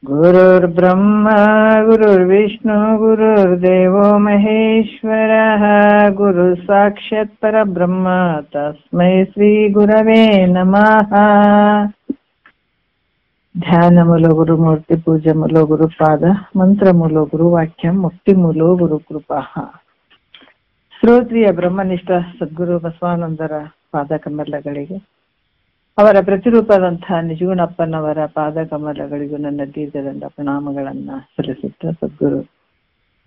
ಗುರುರ್ಬ್ರಹ್ಮ ಗುರುರ್ವಿಷ್ಣು ಗುರುರ್ದೇವೋ ಮಹೇಶ್ವರಃ ಗುರು ಸಾಕ್ಷಾತ್ ಪರಬ್ರಹ್ಮ ತಸ್ಮೈ ಶ್ರೀ ಗುರವೇ ನಮಃ. ಧ್ಯಾನ ಮೂಲ ಗುರುಮೂರ್ತಿ ಪೂಜೆ ಮೂಲ ಗುರುಪಾದ ಮಂತ್ರ ಮೂಲ ಗುರು ವಾಕ್ಯ ಮುಕ್ತಿ ಮೂಲ ಗುರು ಕೃಪಾ. ಶ್ರೋತ್ರಿಯ ಬ್ರಹ್ಮನಿಷ್ಠ ಸದ್ಗುರು ಬಸವಾನಂದರ ಪಾದ ಕಮಲಗಳಿಗೆ, ಅವರ ಪ್ರತಿರೂಪದಂತಹ ನಿಜಗುಣಪ್ಪನವರ ಪಾದ ಕಮಲಗಳಿಗೂ ನನ್ನ ದೀರ್ಘದಂಡ ಪ್ರಣಾಮಗಳನ್ನ ಸಲ್ಲಿಸುತ್ತ, ಸದ್ಗುರು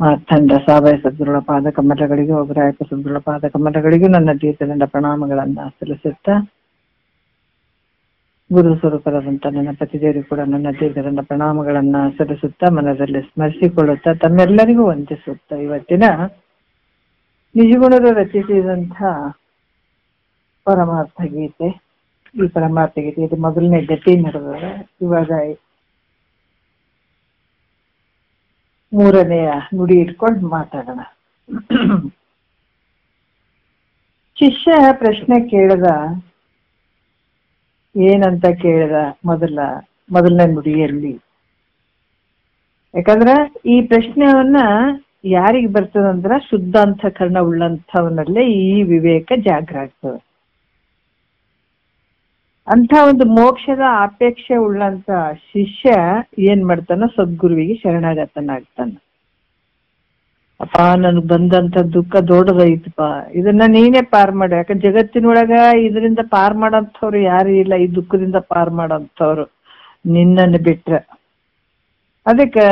ಮಾರ್ಥಂಡ ಸಾವಯ ಸದ್ಗುರುಳ ಪಾದ ಕಮಲಗಳಿಗೂ, ಒಬ್ಬರಾಯಕ ಸದ್ಗುರುಳ ಪಾದ ಕಮಲಗಳಿಗೂ ನನ್ನ ದೀರ್ಘದಂಡ ಪ್ರಣಾಮಗಳನ್ನ ಸಲ್ಲಿಸುತ್ತ, ಗುರು ಸ್ವರೂಪರಾದಂಥ ನನ್ನ ಪತಿದೇವರು ಕೂಡ ನನ್ನ ದೀರ್ಘದಂಡ ಪ್ರಣಾಮಗಳನ್ನ ಸಲ್ಲಿಸುತ್ತಾ, ಮನದಲ್ಲಿ ಸ್ಮರಿಸಿಕೊಳ್ಳುತ್ತಾ, ತಮ್ಮೆಲ್ಲರಿಗೂ ವಂದಿಸುತ್ತಾ, ಇವತ್ತಿನ ನಿಜಗುಣರು ರಚಿಸಿದಂಥ ಪರಮಾರ್ಥ ಗೀತೆ, ಈ ಪರಮಾರ್ಥ ಗೀತೆ ಇದು ಮೊದಲನೇ ಗತಿ ನಡೆದ. ಇವಾಗ ಮೂರನೆಯ ನುಡಿ ಇಟ್ಕೊಂಡು ಮಾತಾಡೋಣ. ಶಿಷ್ಯ ಪ್ರಶ್ನೆ ಕೇಳಿದ, ಏನಂತ ಕೇಳಿದ ಮೊದಲನೇ ನುಡಿಯಲ್ಲಿ. ಯಾಕಂದ್ರೆ ಈ ಪ್ರಶ್ನೆಯನ್ನ ಯಾರಿಗೆ ಬರ್ತದಂದ್ರ ಶುದ್ಧ ಅಂತಃಕರಣ ಉಳ್ಳಂಥವನಲ್ಲೇ ಈ ವಿವೇಕ ಜಾಗ್ರ ಆಗ್ತದೆ. ಅಂತ ಒಂದು ಮೋಕ್ಷದ ಅಪೇಕ್ಷೆ ಉಳ್ಳಂತ ಶಿಷ್ಯ ಏನ್ ಮಾಡ್ತಾನ, ಸದ್ಗುರುವಿಗೆ ಶರಣಾಗತನಾಗ್ತಾನ. ಅಪ್ಪ, ನನ್ಗ್ ಬಂದಂತ ದುಃಖ ದೊಡ್ಡದೈತಪ್ಪ, ಇದನ್ನ ನೀನೇ ಪಾರ್ ಮಾಡ. ಯಾಕಂದ್ರೆ ಜಗತ್ತಿನೊಳಗ ಇದರಿಂದ ಪಾರ್ ಮಾಡಂಥವ್ರು ಯಾರು ಇಲ್ಲ, ಈ ದುಃಖದಿಂದ ಪಾರ್ ಮಾಡಂಥವ್ರು ನಿನ್ನನ್ನು ಬಿಟ್ರ. ಅದಕ್ಕೆ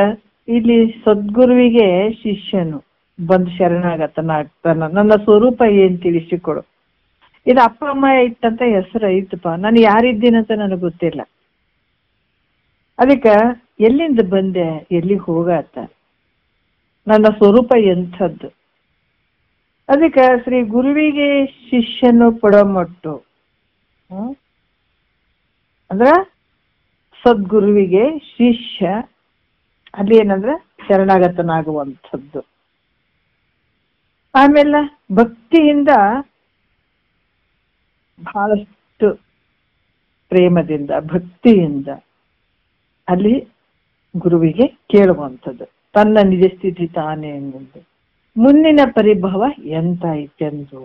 ಇಲ್ಲಿ ಸದ್ಗುರುವಿಗೆ ಶಿಷ್ಯನು ಬಂದು ಶರಣಾಗತನಾಗ್ತಾನ. ನನ್ನ ಸ್ವರೂಪ ಏನ್ ತಿಳಿಸಿಕೊಡು. ಇದು ಅಪ್ಪ ಅಮ್ಮ ಇತ್ತಂತ ಹೆಸರು ಐತಪ್ಪ, ನಾನು ಯಾರಿದ್ದೀನಂತ ನನಗೆ ಗೊತ್ತಿಲ್ಲ. ಅದಕ್ಕೆ ಎಲ್ಲಿಂದ ಬಂದೆ, ಎಲ್ಲಿಗೆ ಹೋಗಾತ, ನನ್ನ ಸ್ವರೂಪ ಎಂಥದ್ದು. ಅದಕ್ಕೆ ಶ್ರೀ ಗುರುವಿಗೆ ಶಿಷ್ಯನು ಪಡಮಟ್ಟು ಅಂದ್ರ ಸದ್ಗುರುವಿಗೆ ಶಿಷ್ಯ ಅಲ್ಲಿ ಏನಂದ್ರೆ ಶರಣಾಗತನಾಗುವಂಥದ್ದು. ಆಮೇಲೆ ಭಕ್ತಿಯಿಂದ, ಬಹಳಷ್ಟು ಪ್ರೇಮದಿಂದ, ಭಕ್ತಿಯಿಂದ ಅಲ್ಲಿ ಗುರುವಿಗೆ ಕೇಳುವಂಥದ್ದು, ತನ್ನ ನಿಜ ಸ್ಥಿತಿ ತಾನೇ ಎಂಬುದು, ಮುಂದಿನ ಪರಿಭವ ಎಂತ ಐತೆಂದು.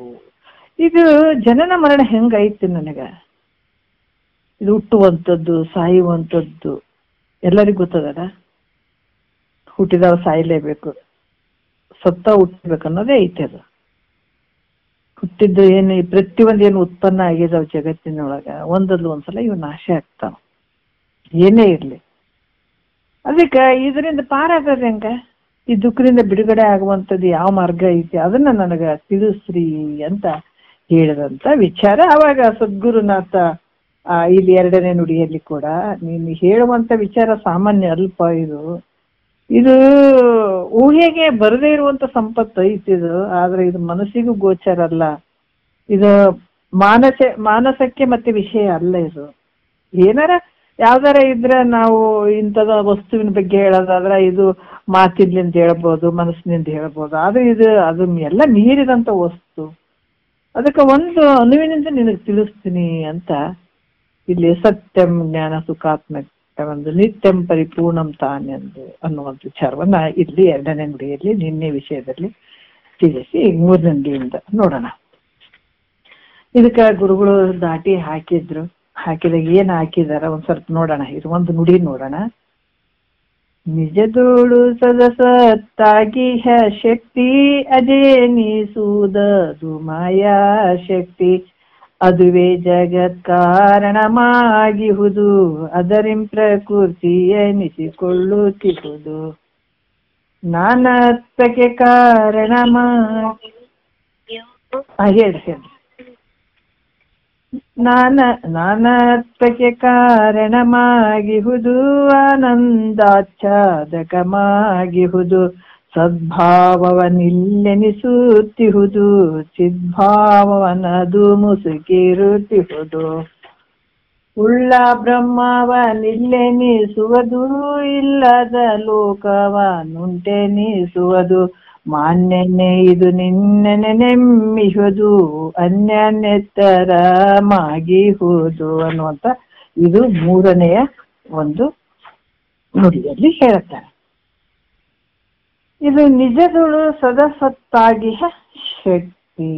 ಇದು ಜನನ ಮರಣ ಹೆಂಗೈತಿ ನನಗ, ಇದು ಹುಟ್ಟುವಂಥದ್ದು ಸಾಯುವಂಥದ್ದು ಎಲ್ಲರಿಗೂ ಗೊತ್ತದಲ್ಲ. ಹುಟ್ಟಿದವ ಸಾಯಲೇಬೇಕು, ಸತ್ತ ಹುಟ್ಟಬೇಕು ಅನ್ನೋದೇ ಐತೆ. ಅದು ಹುಟ್ಟಿದ್ದು ಏನು, ಪ್ರತಿಯೊಂದು ಏನು ಉತ್ಪನ್ನ ಆಗಿದಾವ ಜಗತ್ತಿನೊಳಗ ಒಂದಲ್ಲ ಒಂದ್ಸಲ ಇವು ನಾಶ ಆಗ್ತಾವ, ಏನೇ ಇರ್ಲಿ. ಅದಕ್ಕೆ ಇದರಿಂದ ಪಾರಾಗದ ಹೆಂಗ, ಈ ದುಃಖದಿಂದ ಬಿಡುಗಡೆ ಆಗುವಂಥದ್ದು ಯಾವ ಮಾರ್ಗ ಐತಿ ಅದನ್ನ ನನಗ ತಿಳಿಸ್ರಿ ಅಂತ ಹೇಳಿದಂತ ವಿಚಾರ. ಅವಾಗ ಸದ್ಗುರುನಾಥ ಇಲ್ಲಿ ಎರಡನೇ ನುಡಿಯಲ್ಲಿ ಕೂಡ, ನೀನು ಹೇಳುವಂತ ವಿಚಾರ ಸಾಮಾನ್ಯ ಅಲ್ಪ, ಇದು ಊಹೆಗೆ ಬರದೇ ಇರುವಂತ ಸಂಪತ್ತು ಐತಿದು. ಆದ್ರೆ ಇದು ಮನಸ್ಸಿಗೂ ಗೋಚರ ಅಲ್ಲ, ಇದು ಮಾನಸಕ್ಕೆ ಮತ್ತೆ ವಿಷಯ ಅಲ್ಲ. ಇದು ಏನಾರ ಯಾವ್ದಾರ ಇದ್ರೆ ನಾವು ಇಂಥದ ವಸ್ತುವಿನ ಬಗ್ಗೆ ಹೇಳೋದಾದ್ರೆ ಇದು ಮಾತಿನಿಂದ ಹೇಳ್ಬೋದು, ಮನಸ್ಸಿನಿಂದ ಹೇಳ್ಬೋದು. ಆದ್ರೆ ಇದು ಅದು ಎಲ್ಲ ಮೀರಿದಂತ ವಸ್ತು. ಅದಕ್ಕೆ ಒಂದು ಅನುವಿನಿಂದ ನಿನಗೆ ತಿಳಿಸ್ತೀನಿ ಅಂತ ಇಲ್ಲಿ ಸತ್ಯಂ ಜ್ಞಾನ ಸುಖಾತ್ಮ ಒಂದು ನಿತ್ಯಂ ಪರಿಪೂರ್ಣಂ ತಾನೆಂದು ಅನ್ನುವಂಥ ವಿಚಾರವನ್ನ ಇಲ್ಲಿ ಎರಡನೇ ನುಡಿಯಲ್ಲಿ ನಿನ್ನೆ ವಿಷಯದಲ್ಲಿ ತಿಳಿಸಿ ಮೂರನೇ ನುಡಿಯಿಂದ ನೋಡೋಣ. ಇದಕ್ಕೆ ಗುರುಗಳು ದಾಟಿ ಹಾಕಿದಾಗ ಏನ್ ಹಾಕಿದಾರ ಒಂದ್ ಸ್ವಲ್ಪ ನೋಡೋಣ. ಇದು ಒಂದು ನುಡಿ ನೋಡೋಣ. ನಿಜದೋಳು ಸದಸತ್ತಾಗಿಹ ಶಕ್ತಿ ಅಜೇನಿಸುವುದು ಮಾಯಾ ಶಕ್ತಿ, ಅದುವೇ ಜಗತ್ ಕಾರಣಮಾಗಿಹುದು, ಅದರಿಂ ಪ್ರಕೃತಿ ಎನಿಸಿಕೊಳ್ಳುತ್ತಿಹುದು. ನಾನತ್ವಕ್ಕೆ ಕಾರಣಮಾಗಿ ಹೇಳಿ ನಾನತ್ವಕ್ಕೆ ಕಾರಣಮಾಗಿಹುದು, ಆನಂದಾಚ್ಛಾದಕಮಾಗಿಹುದು, ಸದ್ಭಾವವನಿಲ್ಲೆನಿಸುತ್ತಿಹುದು, ಚಿದ್ಭಾವವನದು ಮುಸುಕಿರುತ್ತಿಹುದು. ಉಳ್ಳ ಬ್ರಹ್ಮವನಿಲ್ಲೆನಿಸುವುದು, ಇಲ್ಲದ ಲೋಕವನುಂಟೆನಿಸುವುದು, ಮಾನ್ಯನೆ ಇದು ನಿನ್ನೆ ನೆಮ್ಮಿಹುದು ಅನ್ಯನ್ನೆತ್ತರ ಮಾಗಿಹುದು ಅನ್ನುವಂತ ಇದು ಮೂರನೆಯ ಒಂದು ನುಡಿಯಲ್ಲಿ ಹೇಳುತ್ತಾರೆ. ಇದು ನಿಜದುಳು ಸದಸತ್ತಾಗಿಹ ಶಕ್ತಿ.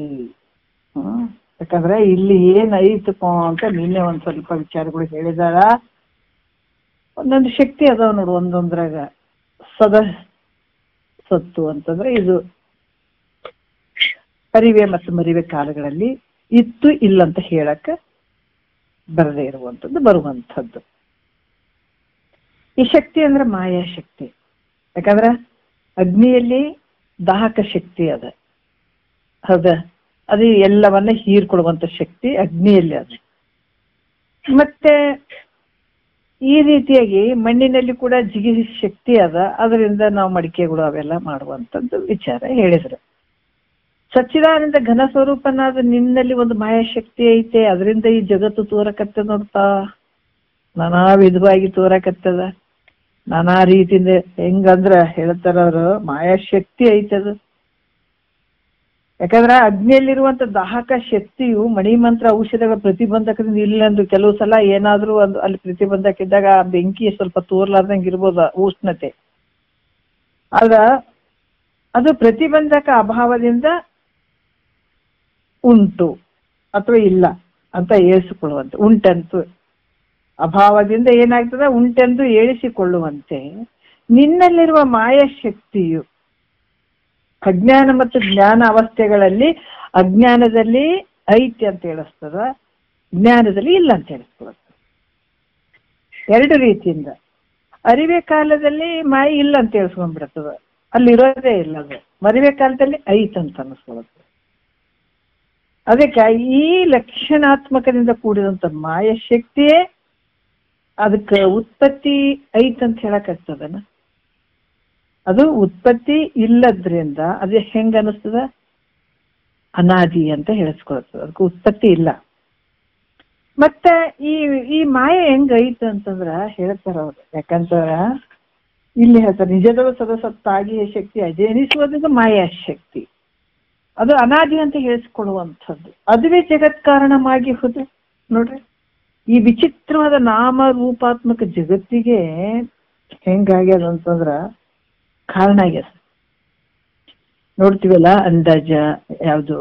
ಯಾಕಂದ್ರೆ ಇಲ್ಲಿ ಏನೈತಪ್ಪ ಅಂತ ನಿನ್ನೆ ಒಂದ್ ಸ್ವಲ್ಪ ವಿಚಾರಗಳು ಹೇಳಿದಾರ. ಒಂದೊಂದು ಶಕ್ತಿ ಅದಾವ ನೋಡು ಒಂದೊಂದ್ರಾಗ. ಸದ ಸತ್ತು ಅಂತಂದ್ರೆ ಇದು ಅರಿವೆ ಮತ್ತು ಮರಿವೆ ಕಾಲಗಳಲ್ಲಿ ಇತ್ತು ಇಲ್ಲಂತ ಹೇಳಕ್ಕ ಬರದೇ ಇರುವಂಥದ್ದು ಬರುವಂಥದ್ದು. ಈ ಶಕ್ತಿ ಅಂದ್ರೆ ಮಾಯಾ ಶಕ್ತಿ. ಯಾಕಂದ್ರೆ ಅಗ್ನಿಯಲ್ಲಿ ದಾಹಕ ಶಕ್ತಿ ಅದ, ಹೌದ? ಅದು ಎಲ್ಲವನ್ನ ಹೀರ್ಕೊಳ್ಳುವಂತ ಶಕ್ತಿ ಅಗ್ನಿಯಲ್ಲಿ ಅದ. ಮತ್ತೆ ಈ ರೀತಿಯಾಗಿ ಮಣ್ಣಿನಲ್ಲಿ ಕೂಡ ಜಿಗಿ ಶಕ್ತಿ ಅದ, ಅದರಿಂದ ನಾವು ಮಡಿಕೆಗಳು ಅವೆಲ್ಲ ಮಾಡುವಂಥದ್ದು ವಿಚಾರ ಹೇಳಿದ್ರು. ಸಚ್ಚಿದಾನಂದ ಘನ ಸ್ವರೂಪನಾದ ನಿನ್ನಲ್ಲಿ ಒಂದು ಮಾಯಾಶಕ್ತಿ ಐತೆ, ಅದರಿಂದ ಈ ಜಗತ್ತು ತೋರಕತ್ತದ ನೋಡ್ತಾ, ನಾನಾ ವಿಧವಾಗಿ ತೋರಕತ್ತದ, ನಾನಾ ರೀತಿಯಿಂದ. ಹೆಂಗಂದ್ರ ಹೇಳ್ತಾರ ಅವರು, ಮಾಯಾಶಕ್ತಿ ಐತದ. ಯಾಕಂದ್ರ ಅಗ್ನಿಯಲ್ಲಿರುವಂತ ದಾಹಕ ಶಕ್ತಿಯು ಮಣಿಮಂತ್ರ ಔಷಧಗಳ ಪ್ರತಿಬಂಧಕದಿಂದ ಇಲ್ಲಂದ್ರು ಕೆಲವು ಸಲ ಏನಾದ್ರೂ ಒಂದು ಅಲ್ಲಿ ಪ್ರತಿಬಂಧಕ ಇದ್ದಾಗ ಆ ಬೆಂಕಿ ಸ್ವಲ್ಪ ತೋರ್ಲಾರ್ದಂಗೆ ಇರ್ಬೋದು ಉಷ್ಣತೆ. ಆದ್ರ ಅದು ಪ್ರತಿಬಂಧಕ ಅಭಾವದಿಂದ ಉಂಟು ಅಥವಾ ಇಲ್ಲ ಅಂತ ಏರಿಸಿಕೊಳ್ಳುವಂತೆ, ಉಂಟಂತೂ ಅಭಾವದಿಂದ ಏನಾಗ್ತದೆ ಉಂಟೆಂದು ಏಳಿಸಿಕೊಳ್ಳುವಂತೆ ನಿನ್ನಲ್ಲಿರುವ ಮಾಯಾಶಕ್ತಿಯು ಅಜ್ಞಾನ ಮತ್ತು ಜ್ಞಾನ ಅವಸ್ಥೆಗಳಲ್ಲಿ ಅಜ್ಞಾನದಲ್ಲಿ ಐತಿ ಅಂತ ಹೇಳಿಸ್ತದ, ಜ್ಞಾನದಲ್ಲಿ ಇಲ್ಲ ಅಂತ ಹೇಳಿಸ್ಕೊಳುತ್ತೆ. ಎರಡು ರೀತಿಯಿಂದ. ಅರಿವೆ ಕಾಲದಲ್ಲಿ ಮಾಯ ಇಲ್ಲ ಅಂತ ಹೇಳಿಸ್ಕೊಂಡ್ಬಿಡ್ತದ, ಅಲ್ಲಿರೋದೇ ಇಲ್ಲ. ಅದು ಮರಿವೆ ಕಾಲದಲ್ಲಿ ಐತ್ ಅಂತ ಅನಿಸ್ಕೊಳುತ್ತೆ. ಅದಕ್ಕೆ ಈ ಲಕ್ಷಣಾತ್ಮಕದಿಂದ ಕೂಡಿದಂತ ಮಾಯಶಕ್ತಿಯೇ ಅದಕ್ಕೆ ಉತ್ಪತ್ತಿ ಐತ್ ಅಂತ ಹೇಳಕ್ಕಾಗ್ತದನ. ಅದು ಉತ್ಪತ್ತಿ ಇಲ್ಲದ್ರಿಂದ ಅದು ಹೆಂಗ ಅನಿಸ್ತದ, ಅನಾದಿ ಅಂತ ಹೇಳಿಸ್ಕೊಳ್ತದ, ಅದಕ್ಕೆ ಉತ್ಪತ್ತಿ ಇಲ್ಲ. ಮತ್ತೆ ಈ ಮಾಯ ಹೆಂಗ ಐತ ಅಂತಂದ್ರ ಹೇಳ್ತಾರ ಅವ್ರು. ಯಾಕಂದ್ರ ಇಲ್ಲಿ ಹೇಳ್ತಾರೆ, ನಿಜದವ ಸದಸತ್ತಾಗಿ ಶಕ್ತಿ ಅಜನಿಸುವುದಕ್ಕೆ ಮಾಯಾ ಶಕ್ತಿ, ಅದು ಅನಾದಿ ಅಂತ ಹೇಳಿಸ್ಕೊಳ್ಳುವಂಥದ್ದು. ಅದುವೇ ಜಗತ್ ಕಾರಣವಾಗಿ ಹೋದೆ ನೋಡ್ರಿ. ಈ ವಿಚಿತ್ರವಾದ ನಾಮ ರೂಪಾತ್ಮಕ ಜಗತ್ತಿಗೆ ಹೆಂಗಾಗ್ಯದ ಅಂತಂದ್ರ ಕಾರಣ ಆಗ್ಯದ. ನೋಡ್ತೀವಲ್ಲ, ಅಂಡಾಜ, ಯಾವುದು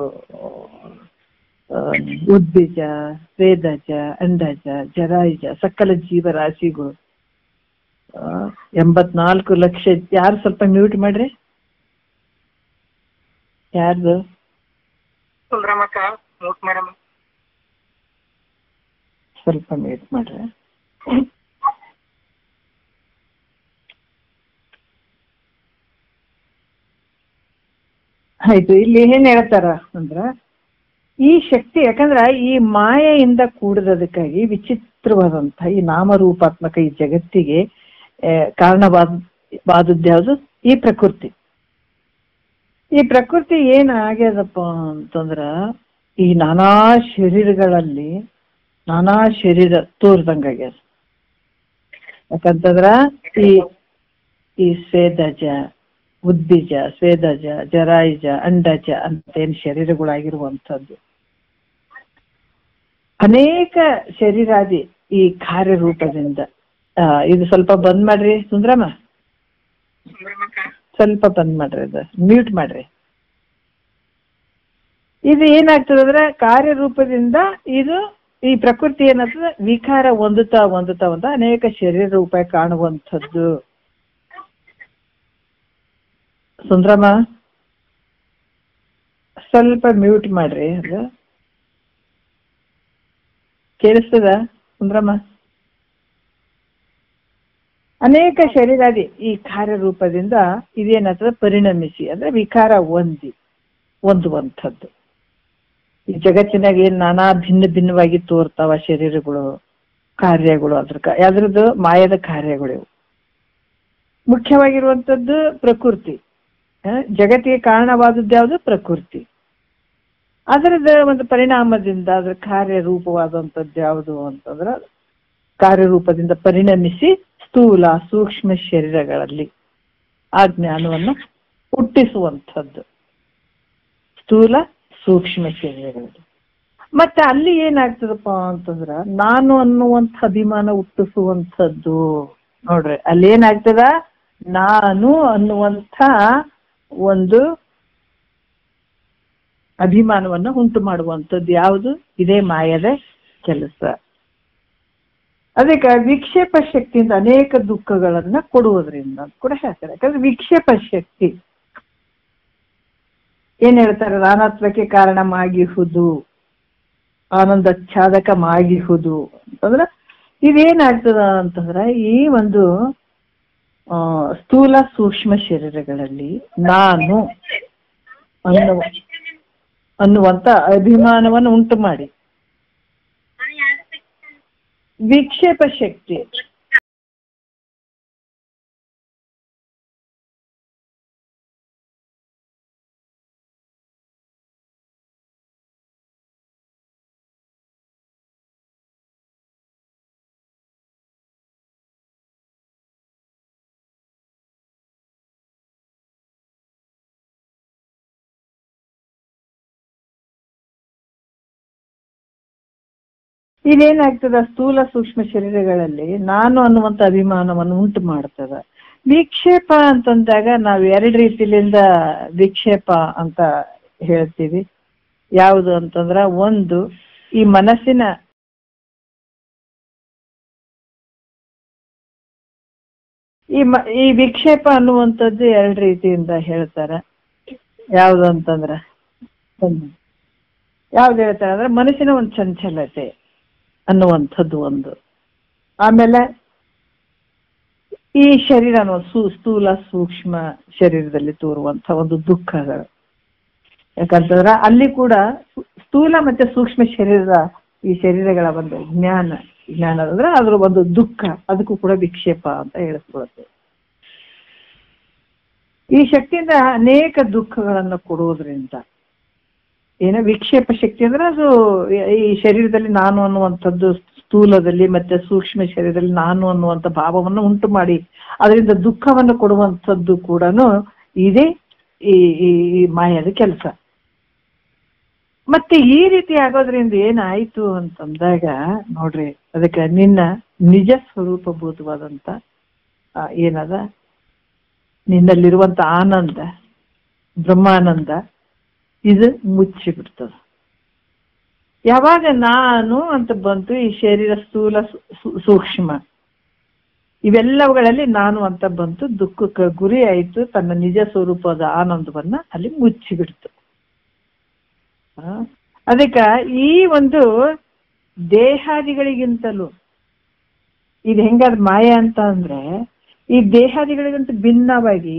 ಉದ್ಬೀಜ, ವೇದಜ, ಅಂಡಾಜ, ಜರಾಯುಜ, ಸಕಲ ಜೀವರಾಶಿಗಳು 84 ಲಕ್ಷ. ಯಾರು ಸ್ವಲ್ಪ ಮ್ಯೂಟ್ ಮಾಡ್ರಿ, ಯಾರ್ದು ಸ್ವಲ್ಪ ಮ್ಯೂಟ್ ಮಾಡ್ರಿ. ಆಯ್ತು. ಇಲ್ಲಿ ಏನ್ ಹೇಳ್ತಾರ ಅಂದ್ರ, ಈ ಶಕ್ತಿ ಯಾಕಂದ್ರ ಈ ಮಾಯೆಯಿಂದ ಕೂಡಿರೋದಕ್ಕಾಗಿ ವಿಚಿತ್ರವಾದಂತ ಈ ನಾಮರೂಪಾತ್ಮಕ ಈ ಜಗತ್ತಿಗೆ ಕಾರಣವಾದದ್ದು ಯಾವುದು? ಈ ಪ್ರಕೃತಿ. ಈ ಪ್ರಕೃತಿ ಏನ್ ಆಗ್ಯದಪ್ಪ ಅಂತಂದ್ರ, ಈ ನಾನಾ ಶರೀರಗಳಲ್ಲಿ ನಾನಾ ಶರೀರ ತೋರ್ದಂಗಾಗ್ಯದ. ಯಾಕಂತಂದ್ರ ಈ ಸ್ವೇದಜ, ಉದ್ಬೀಜ, ಸ್ವೇದಜ, ಜರಾಯುಜ, ಅಂಡಜ ಅಂತ ಏನ್ ಶರೀರಗಳಾಗಿರುವಂಥದ್ದು ಅನೇಕ ಶರೀರಾದಿ ಈ ಕಾರ್ಯರೂಪದಿಂದ. ಇದು ಸ್ವಲ್ಪ ಬಂದ್ ಮಾಡ್ರಿ ಸುಂದ್ರಮ್ಮ, ಸ್ವಲ್ಪ ಬಂದ್ ಮಾಡ್ರಿ, ಅದು ಮ್ಯೂಟ್ ಮಾಡ್ರಿ. ಇದು ಏನಾಗ್ತದಂದ್ರೆ ಕಾರ್ಯರೂಪದಿಂದ ಇದು ಈ ಪ್ರಕೃತಿ ಏನಾಗ್ತದೆ ವಿಕಾರ ಹೊಂದುತ್ತಾ ಅನೇಕ ಶರೀರ ರೂಪ ಕಾಣುವಂಥದ್ದು. ಸುಂದ್ರಮ್ಮ ಸ್ವಲ್ಪ ಮ್ಯೂಟ್ ಮಾಡ್ರಿ, ಅದು ಕೇಳಿಸ್ತದ ಸುಂದ್ರಮ್ಮ? ಅನೇಕ ಶರೀರಾದಿ ಈ ಕಾರ್ಯರೂಪದಿಂದ ಇದೇನಾಗ್ತದೆ ಪರಿಣಮಿಸಿ ಅಂದ್ರೆ ವಿಕಾರ ಹೊಂದುವಂಥದ್ದು. ಈ ಜಗತ್ತಿನಾಗ ಏನ್ ನಾನಾ ಭಿನ್ನವಾಗಿ ತೋರ್ತಾವ ಶರೀರಗಳು, ಕಾರ್ಯಗಳು, ಅದ್ರದ್ದು ಮಾಯದ ಕಾರ್ಯಗಳು. ಮುಖ್ಯವಾಗಿರುವಂಥದ್ದು ಪ್ರಕೃತಿ. ಜಗತ್ತಿಗೆ ಕಾರಣವಾದದ್ದು ಯಾವುದು? ಪ್ರಕೃತಿ. ಅದರದ ಒಂದು ಪರಿಣಾಮದಿಂದ ಅದ್ರ ಕಾರ್ಯರೂಪವಾದಂಥದ್ದು ಯಾವುದು ಅಂತಂದ್ರ, ಕಾರ್ಯರೂಪದಿಂದ ಪರಿಣಮಿಸಿ ಸ್ಥೂಲ ಸೂಕ್ಷ್ಮ ಶರೀರಗಳಲ್ಲಿ ಆ ಜ್ಞಾನವನ್ನು ಹುಟ್ಟಿಸುವಂಥದ್ದು ಸ್ಥೂಲ ಸೂಕ್ಷ್ಮ ಶರೀರಗಳು. ಮತ್ತೆ ಅಲ್ಲಿ ಏನಾಗ್ತದಪ್ಪ ಅಂತಂದ್ರ ನಾನು ಅನ್ನುವಂಥ ಅಭಿಮಾನ ಹುಟ್ಟಿಸುವಂಥದ್ದು. ನೋಡ್ರಿ ಅಲ್ಲಿ ಏನಾಗ್ತದ, ನಾನು ಅನ್ನುವಂಥ ಒಂದು ಅಭಿಮಾನವನ್ನು ಉಂಟು ಮಾಡುವಂಥದ್ದು ಯಾವುದು? ಇದೇ ಮಾಯದ ಕೆಲಸ. ಅದಕ್ಕೆ ವಿಕ್ಷೇಪ ಶಕ್ತಿಯಿಂದ ಅನೇಕ ದುಃಖಗಳನ್ನ ಕೊಡುವುದರಿಂದ ಕೂಡ ಹೇಳ್ತಾರೆ. ಯಾಕಂದ್ರೆ ವಿಕ್ಷೇಪ ಶಕ್ತಿ ಏನ್ ಹೇಳ್ತಾರೆ, ನಾನಾತ್ವಕ್ಕೆ ಕಾರಣವಾಗಿಹುದು, ಆನಂದಚ್ಛಾದಕವಾಗಿಹುದು ಅಂತಂದ್ರೆ ಇದೇನಾಗ್ತದ ಅಂತಂದ್ರ ಈ ಒಂದು ಸ್ಥೂಲ ಸೂಕ್ಷ್ಮ ಶರೀರಗಳಲ್ಲಿ ನಾನು ಅನ್ನುವಂತ ಅಭಿಮಾನವನ್ನು ಉಂಟು ಮಾಡಿ ವಿಕ್ಷೇಪ ಶಕ್ತಿ ಇದೇನಾಗ್ತದ, ಸ್ಥೂಲ ಸೂಕ್ಷ್ಮ ಶರೀರಗಳಲ್ಲಿ ನಾನು ಅನ್ನುವಂಥ ಅಭಿಮಾನವನ್ನು ಉಂಟು ಮಾಡ್ತದ. ವಿಕ್ಷೇಪ ಅಂತಂದಾಗ ನಾವು ಎರಡು ರೀತಿಲಿಂದ ವಿಕ್ಷೇಪ ಅಂತ ಹೇಳ್ತೀವಿ. ಯಾವುದು ಅಂತಂದ್ರ, ಒಂದು ಈ ಮನಸ್ಸಿನ ಈ ವಿಕ್ಷೇಪ ಅನ್ನುವಂಥದ್ದು ಎರಡು ರೀತಿಯಿಂದ ಹೇಳ್ತಾರೆ. ಯಾವುದು ಅಂತಂದ್ರ ಯಾವ್ದು ಹೇಳ್ತಾರೆ ಅಂದ್ರೆ ಮನಸ್ಸಿನ ಒಂದು ಚಂಚಲತೆ ಅನ್ನುವಂಥದ್ದು ಒಂದು. ಆಮೇಲೆ ಈ ಶರೀರ ಸ್ಥೂಲ ಸೂಕ್ಷ್ಮ ಶರೀರದಲ್ಲಿ ತೋರುವಂಥ ಒಂದು ದುಃಖಗಳು. ಯಾಕಂತಂದ್ರೆ ಅಲ್ಲಿ ಕೂಡ ಸ್ಥೂಲ ಮತ್ತೆ ಸೂಕ್ಷ್ಮ ಈ ಶರೀರಗಳ ಒಂದು ಜ್ಞಾನ ಅಂದ್ರೆ ಅದ್ರ ಒಂದು ದುಃಖ, ಅದಕ್ಕೂ ಕೂಡ ವಿಕ್ಷೇಪ ಅಂತ ಹೇಳಿಸ್ಕೊಳುತ್ತೆ. ಈ ಶಕ್ತಿಯಿಂದ ಅನೇಕ ದುಃಖಗಳನ್ನು ಕೊಡುವುದರಿಂದ ಏನೋ ವಿಕ್ಷೇಪ ಶಕ್ತಿ ಅಂದ್ರೆ ಅದು ಈ ಶರೀರದಲ್ಲಿ ನಾನು ಅನ್ನುವಂಥದ್ದು ಸ್ಥೂಲದಲ್ಲಿ ಮತ್ತೆ ಸೂಕ್ಷ್ಮ ಶರೀರದಲ್ಲಿ ನಾನು ಅನ್ನುವಂಥ ಭಾವವನ್ನು ಉಂಟು ಮಾಡಿ ಅದರಿಂದ ದುಃಖವನ್ನು ಕೊಡುವಂಥದ್ದು ಕೂಡ ಇದೇ ಈ ಮಾಯದ ಕೆಲಸ. ಮತ್ತೆ ಈ ರೀತಿ ಆಗೋದ್ರಿಂದ ಏನಾಯ್ತು ಅಂತಂದಾಗ ನೋಡ್ರಿ, ಅದಕ್ಕೆ ನಿನ್ನ ನಿಜ ಸ್ವರೂಪಭೂತವಾದಂತ ಏನದ ನಿನ್ನಲ್ಲಿರುವಂತ ಆನಂದ, ಬ್ರಹ್ಮಾನಂದ ಇದು ಮುಚ್ಚಿಬಿಡ್ತದ. ಯಾವಾಗ ನಾನು ಅಂತ ಬಂತು ಈ ಶರೀರ ಸ್ಥೂಲ ಸೂಕ್ಷ್ಮ ಇವೆಲ್ಲವುಗಳಲ್ಲಿ ನಾನು ಅಂತ ಬಂತು, ದುಃಖಕ್ಕೆ ಗುರಿ ಆಯಿತು, ತನ್ನ ನಿಜ ಸ್ವರೂಪದ ಆನಂದವನ್ನ ಅಲ್ಲಿ ಮುಚ್ಚಿಬಿಡ್ತು. ಅದಕ್ಕೆ ಈ ಒಂದು ದೇಹಾದಿಗಳಿಗಿಂತಲೂ ಇದು ಹೆಂಗಾದ ಮಾಯ ಅಂತ ಅಂದ್ರೆ ಈ ದೇಹಾದಿಗಳಿಗಿಂತ ಭಿನ್ನವಾಗಿ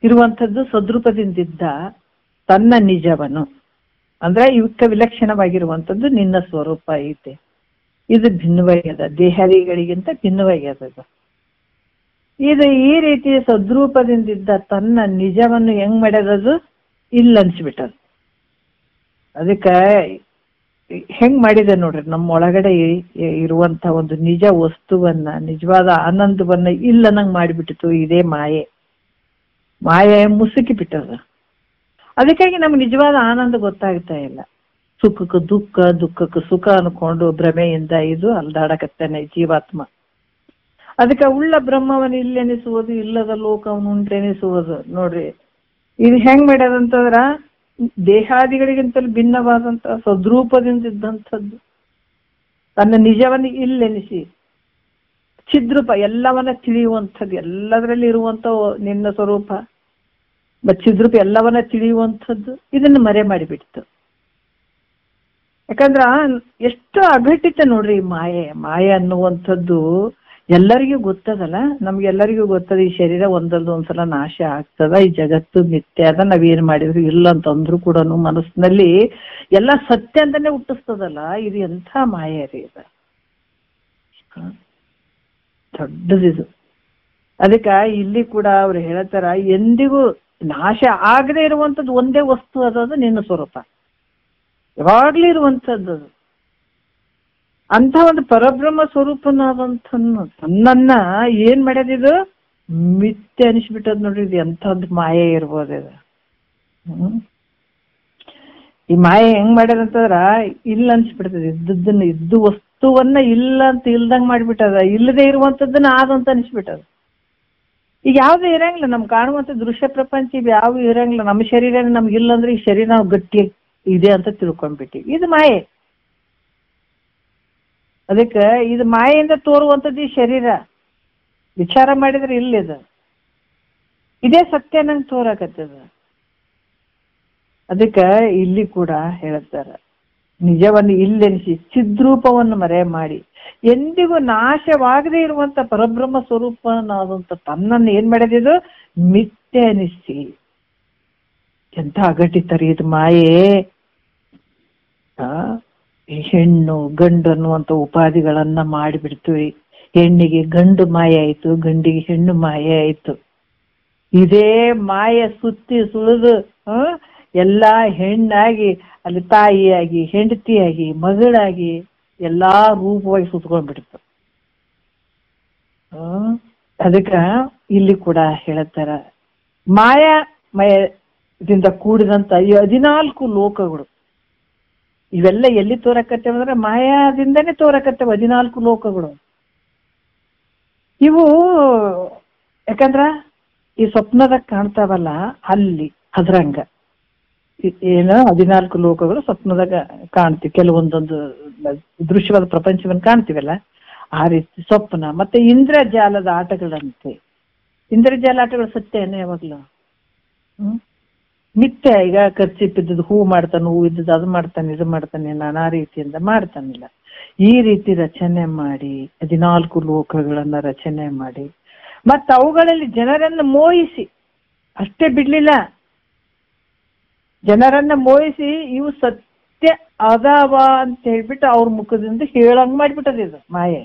ಇರುವಂಥದ್ದು ಸದ್ರೂಪದಿಂದಿದ್ದ ತನ್ನ ನಿಜವನು ಅಂದ್ರೆ ಇವಕ್ಕ ವಿಲಕ್ಷಣವಾಗಿರುವಂಥದ್ದು ನಿನ್ನ ಸ್ವರೂಪ ಐತೆ. ಇದು ಭಿನ್ನವಾಗ್ಯದ, ದೇಹಾದಿಗಳಿಗಿಂತ ಭಿನ್ನವಾಗ್ಯದ. ಇದು ಈ ರೀತಿ ಸದ್ರೂಪದಿಂದಿದ್ದ ತನ್ನ ನಿಜವನ್ನು ಹೆಂಗ್ ಮಾಡ್ಯದದು ಇಲ್ಲ ಅನ್ಸ್ಬಿಟ್ಟದು. ಅದಕ್ಕೆ ಹೆಂಗ್ ಮಾಡಿದೆ ನೋಡ್ರಿ, ನಮ್ಮ ಒಳಗಡೆ ಇರುವಂತ ಒಂದು ನಿಜ ವಸ್ತುವನ್ನ, ನಿಜವಾದ ಆನಂದವನ್ನ ಇಲ್ಲ ನಂಗೆ ಮಾಡಿಬಿಟ್ಟಿತು ಇದೇ ಮಾಯೆ. ಮಾಯೆ ಮುಸುಕಿ ಬಿಟ್ಟದ. ಅದಕ್ಕಾಗಿ ನಮ್ಗೆ ನಿಜವಾದ ಆನಂದ ಗೊತ್ತಾಗ್ತಾ ಇಲ್ಲ. ಸುಖಕ್ಕೆ ದುಃಖ, ದುಃಖಕ್ಕೆ ಸುಖ ಅನ್ಕೊಂಡು ಭ್ರಮೆಯಿಂದ ಇದು ಅಲ್ದಾಡಕತ್ತಾನೆ ಜೀವಾತ್ಮ. ಅದಕ್ಕೆ ಉಳ್ಳ ಬ್ರಹ್ಮವನ್ನು ಇಲ್ಲೆನಿಸುವುದು, ಇಲ್ಲದ ಲೋಕವನ್ನು ಉಂಟೆನಿಸುವುದು. ನೋಡ್ರಿ ಇದು ಹೆಂಗ್ ಮಾಡ್ಯದಂತಂದ್ರ ದೇಹಾದಿಗಳಿಗಿಂತಲೂ ಭಿನ್ನವಾದಂತ ಸದ್ರೂಪದಿಂದ ಇದ್ದಂಥದ್ದು ತನ್ನ ನಿಜವನ್ನು ಇಲ್ಲೆನಿಸಿ ಚಿದ್ರೂಪ ಎಲ್ಲವನ್ನ ತಿಳಿಯುವಂಥದ್ದು, ಎಲ್ಲದರಲ್ಲಿ ಇರುವಂತ ನಿನ್ನ ಸ್ವರೂಪ ಚಿದ್ರೂಪ ಎಲ್ಲವನ್ನ ತಿಳಿಯುವಂಥದ್ದು ಇದನ್ನು ಮರೆ ಮಾಡಿಬಿಡ್ತು. ಯಾಕಂದ್ರ ಎಷ್ಟು ಅಘಟಿತ ನೋಡ್ರಿ ಮಾಯೆ ಅನ್ನುವಂಥದ್ದು ಎಲ್ಲರಿಗೂ ಗೊತ್ತದಲ್ಲ, ನಮ್ಗೆಲ್ಲರಿಗೂ ಗೊತ್ತದ ಈ ಶರೀರ ಒಂದೊಂದ್ಸಲ ನಾಶ ಆಗ್ತದ, ಈ ಜಗತ್ತು ಮಿಥ್ಯೆ ಅದ, ನಾವೇನ್ ಮಾಡಿದ್ರು ಇಲ್ಲ ಅಂತಂದ್ರು ಕೂಡ ಮನಸ್ಸಿನಲ್ಲಿ ಎಲ್ಲ ಸತ್ಯ ಅಂತಾನೆ ಹುಟ್ಟಿಸ್ತದಲ್ಲ. ಇದು ಎಂಥ ಮಾಯೆ ರೀ, ಇದು ದೊಡ್ಡದಿದು. ಅದಕ್ಕೆ ಇಲ್ಲಿ ಕೂಡ ಅವ್ರು ಹೇಳ್ತಾರ, ಎಂದಿಗೂ ನಾಶ ಆಗದೆ ಇರುವಂಥದ್ದು ಒಂದೇ ವಸ್ತು ಅದದು ನಿನ್ನ ಸ್ವರೂಪ, ಯಾವಾಗ್ಲೂ ಇರುವಂಥದ್ದು. ಅಂತ ಒಂದು ಪರಬ್ರಹ್ಮ ಸ್ವರೂಪನಾದಂಥ ತನ್ನನ್ನ ಏನ್ ಮಾಡ್ಯದಿದು ಮಿಥ್ಯೆ ಅನಿಸ್ಬಿಟ್ಟದ್ ನೋಡ್ರಿ. ಇದು ಎಂಥದ್ದು ಮಾಯೆ ಇರ್ಬೋದು ಇದು. ಈ ಮಾಯೆ ಹೆಂಗ್ ಮಾಡ್ಯದಂತಂದ್ರ ಇಲ್ಲ ಅನ್ಸ್ಬಿಡ್ತದೆ. ಇದ್ದು ವಸ್ತುವನ್ನ ಇಲ್ಲ ಅಂತ ಇಲ್ದಂಗ್ ಮಾಡ್ಬಿಟ್ಟದ. ಇಲ್ಲದೆ ಇರುವಂತದ್ದನ್ನ ಆದಂತ ಅನಿಸ್ಬಿಟ್ಟದ. ಈಗ ಯಾವ್ದು ಇರಂಗಿಲ್ಲ, ನಮ್ ಕಾಣುವಂತ ದೃಶ್ಯ ಪ್ರಪಂಚ ಇವ್ ಯಾವ ಇರಂಗಿಲ್ಲ. ನಮ್ಮ ಶರೀರ ನಮ್ಗಿಲ್ಲ ಅಂದ್ರೆ ಈ ಶರೀರ ನಾವು ಗಟ್ಟಿ ಇದೆ ಅಂತ ತಿಳ್ಕೊಂಡ್ಬಿಟ್ಟಿವಿ. ಇದು ಮಾಯೆ. ಅದಕ್ಕೆ ಇದು ಮಾಯೆಯಿಂದ ತೋರುವಂಥದ್ದು ಈ ಶರೀರ. ವಿಚಾರ ಮಾಡಿದ್ರೆ ಇಲ್ಲಿದ ಇದೇ ಸತ್ಯ ನಂಗೆ ತೋರಾಕತ್ತದ. ಅದಕ್ಕೆ ಇಲ್ಲಿ ಕೂಡ ಹೇಳ್ತಾರ, ನಿಜವನ್ನು ಇಲ್ಲೆನಿಸಿ ಚಿದ್ರೂಪವನ್ನು ಮರೆ ಮಾಡಿ ಎಂದಿಗೂ ನಾಶವಾಗದೇ ಇರುವಂತ ಪರಬ್ರಹ್ಮ ಸ್ವರೂಪನಾದಂತ ತನ್ನನ್ನು ಏನ್ ಮಾಡಿದ್ದು ಮಿಥ್ಯೆ ಅನಿಸಿ. ಎಂತ ಅಘಟಿತರಿ ಇದು ಮಾಯೆ. ಹೆಣ್ಣು ಗಂಡು ಅನ್ನುವಂತ ಉಪಾಧಿಗಳನ್ನ ಮಾಡಿಬಿಡ್ತೀವಿ. ಹೆಣ್ಣಿಗೆ ಗಂಡು ಮಾಯೆ ಆಯ್ತು, ಗಂಡಿಗೆ ಹೆಣ್ಣು ಮಾಯೆ ಆಯ್ತು. ಇದೇ ಮಾಯೆ ಸುತ್ತಿ ಸುಳಿದು ಎಲ್ಲಾ ಹೆಣ್ಣಾಗಿ ಅಲ್ಲಿ ತಾಯಿಯಾಗಿ ಹೆಂಡತಿಯಾಗಿ ಮಗಳಾಗಿ ಎಲ್ಲಾ ರೂಪವಾಗಿ ಸುತ್ಕೊಂಡ್ಬಿಡ್ತು. ಅದಕ್ಕ ಇಲ್ಲಿ ಕೂಡ ಹೇಳ್ತಾರ, ಮಾಯಾಮಯದಿಂದ ಕೂಡಿದಂತ ಈ 14 ಲೋಕಗಳು ಇವೆಲ್ಲ ಎಲ್ಲಿ ತೋರಕತ್ತೇವ ಅಂದ್ರೆ ಮಾಯಾದಿಂದನೇ ತೋರಕತ್ತೇವ 14 ಲೋಕಗಳು. ಇವು ಯಾಕಂದ್ರ ಈ ಸ್ವಪ್ನದಾಗ ಕಾಣ್ತಾವಲ್ಲ ಅಲ್ಲಿ ಅದ್ರಂಗ ಏನು 14 ಲೋಕಗಳು ಸ್ವಪ್ನದಾಗ ಕಾಣ್ತೀವಿ. ಕೆಲವೊಂದೊಂದು ದೃಶ್ಯವಾದ ಪ್ರಪಂಚವನ್ನು ಕಾಣ್ತೀವಲ್ಲ ಆ ರೀತಿ ಸ್ವಪ್ನ. ಮತ್ತೆ ಇಂದ್ರಜಾಲದ ಆಟಗಳಂತೆ. ಇಂದ್ರಜಾಲ ಆಟಗಳು ಸತ್ಯನೇ ಯಾವಾಗ್ಲೂ ಮಿಥ್ಯ. ಈಗ ಖರ್ಚಿಪ್ಪಿದ್ದದ್ದು ಹೂ ಮಾಡ್ತಾನೆ, ಹೂ ಇದ್ದದ್ದು ಅದು ಮಾಡ್ತಾನೆ, ಇದು ಮಾಡ್ತಾನೆ, ನಾನಾ ರೀತಿಯಿಂದ ಮಾಡ್ತಾನಿಲ್ಲ. ಈ ರೀತಿ ರಚನೆ ಮಾಡಿ 14 ಲೋಕಗಳನ್ನ ರಚನೆ ಮಾಡಿ ಮತ್ತ ಅವುಗಳಲ್ಲಿ ಜನರನ್ನು ಮೋಹಿಸಿ ಅಷ್ಟೇ ಬಿಡ್ಲಿಲ್ಲ. ಜನರನ್ನ ಮೋಹಿಸಿ ಇವು ಸತ್ಯ ಅದಾವ ಅಂತ ಹೇಳ್ಬಿಟ್ಟು ಅವ್ರ ಮುಖದಿಂದ ಹೇಳಂಗ್ ಮಾಡ್ಬಿಟ್ಟದ ಇದು ಮಾಯೆ.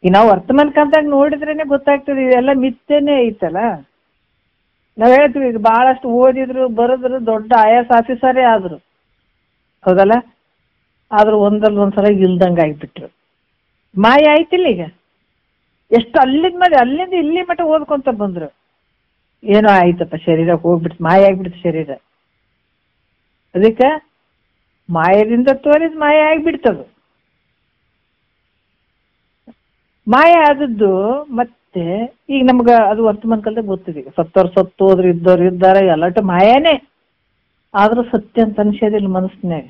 ಈಗ ನಾವು ವರ್ತಮಾನ ಕಾಲದಾಗ ನೋಡಿದ್ರೇನೆ ಗೊತ್ತಾಗ್ತದೆ ಇದೆಲ್ಲ ಮಿಥ್ಯೆನೇ ಐತಲ್ಲ. ನಾವ್ ಹೇಳ್ತೀವಿ ಈಗ ಬಹಳಷ್ಟು ಓದಿದ್ರು ಬರೆದ್ರು ದೊಡ್ಡ IAS ಆಫೀಸರೇ ಆದ್ರು, ಹೌದಲ್ಲ, ಆದ್ರೂ ಒಂದ್ಸಲ ಇಲ್ದಂಗ ಆಗ್ಬಿಟ್ರು. ಮಾಯ ಆಯ್ತಿಲ್ಲ. ಈಗ ಎಷ್ಟು ಅಲ್ಲಿಂದ ಇಲ್ಲಿ ಮಟ್ಟ ಓದ್ಕೊಂತ ಬಂದ್ರು. ಏನೋ ಆಯ್ತಪ್ಪ, ಶರೀರ ಹೋಗ್ಬಿಡ್ತು, ಮಾಯ ಆಗ್ಬಿಡ್ತು ಶರೀರ. ಅದಕ್ಕೆ ಮಾಯದಿಂದ ತೋರಿದ್ ಮಾಯ ಆಗ್ಬಿಡ್ತದು. ಮಾಯ ಆದದ್ದು ಮತ್ತೆ ಈಗ ನಮ್ಗ ಅದು ವರ್ತಮಾನ ಕಾಲದಾಗ ಗೊತ್ತಿದೆ. ಸತ್ತವ್ರು ಸತ್ತೋದ್ರು, ಇದ್ದವ್ರು ಇದ್ದಾರೆ, ಎಲ್ಲಟ ಮಾಯನೇ. ಆದ್ರೂ ಸತ್ಯ ಅಂತ ಅನ್ಸೋದಿಲ್ಲ ಮನಸ್ಸಿನಾಗ.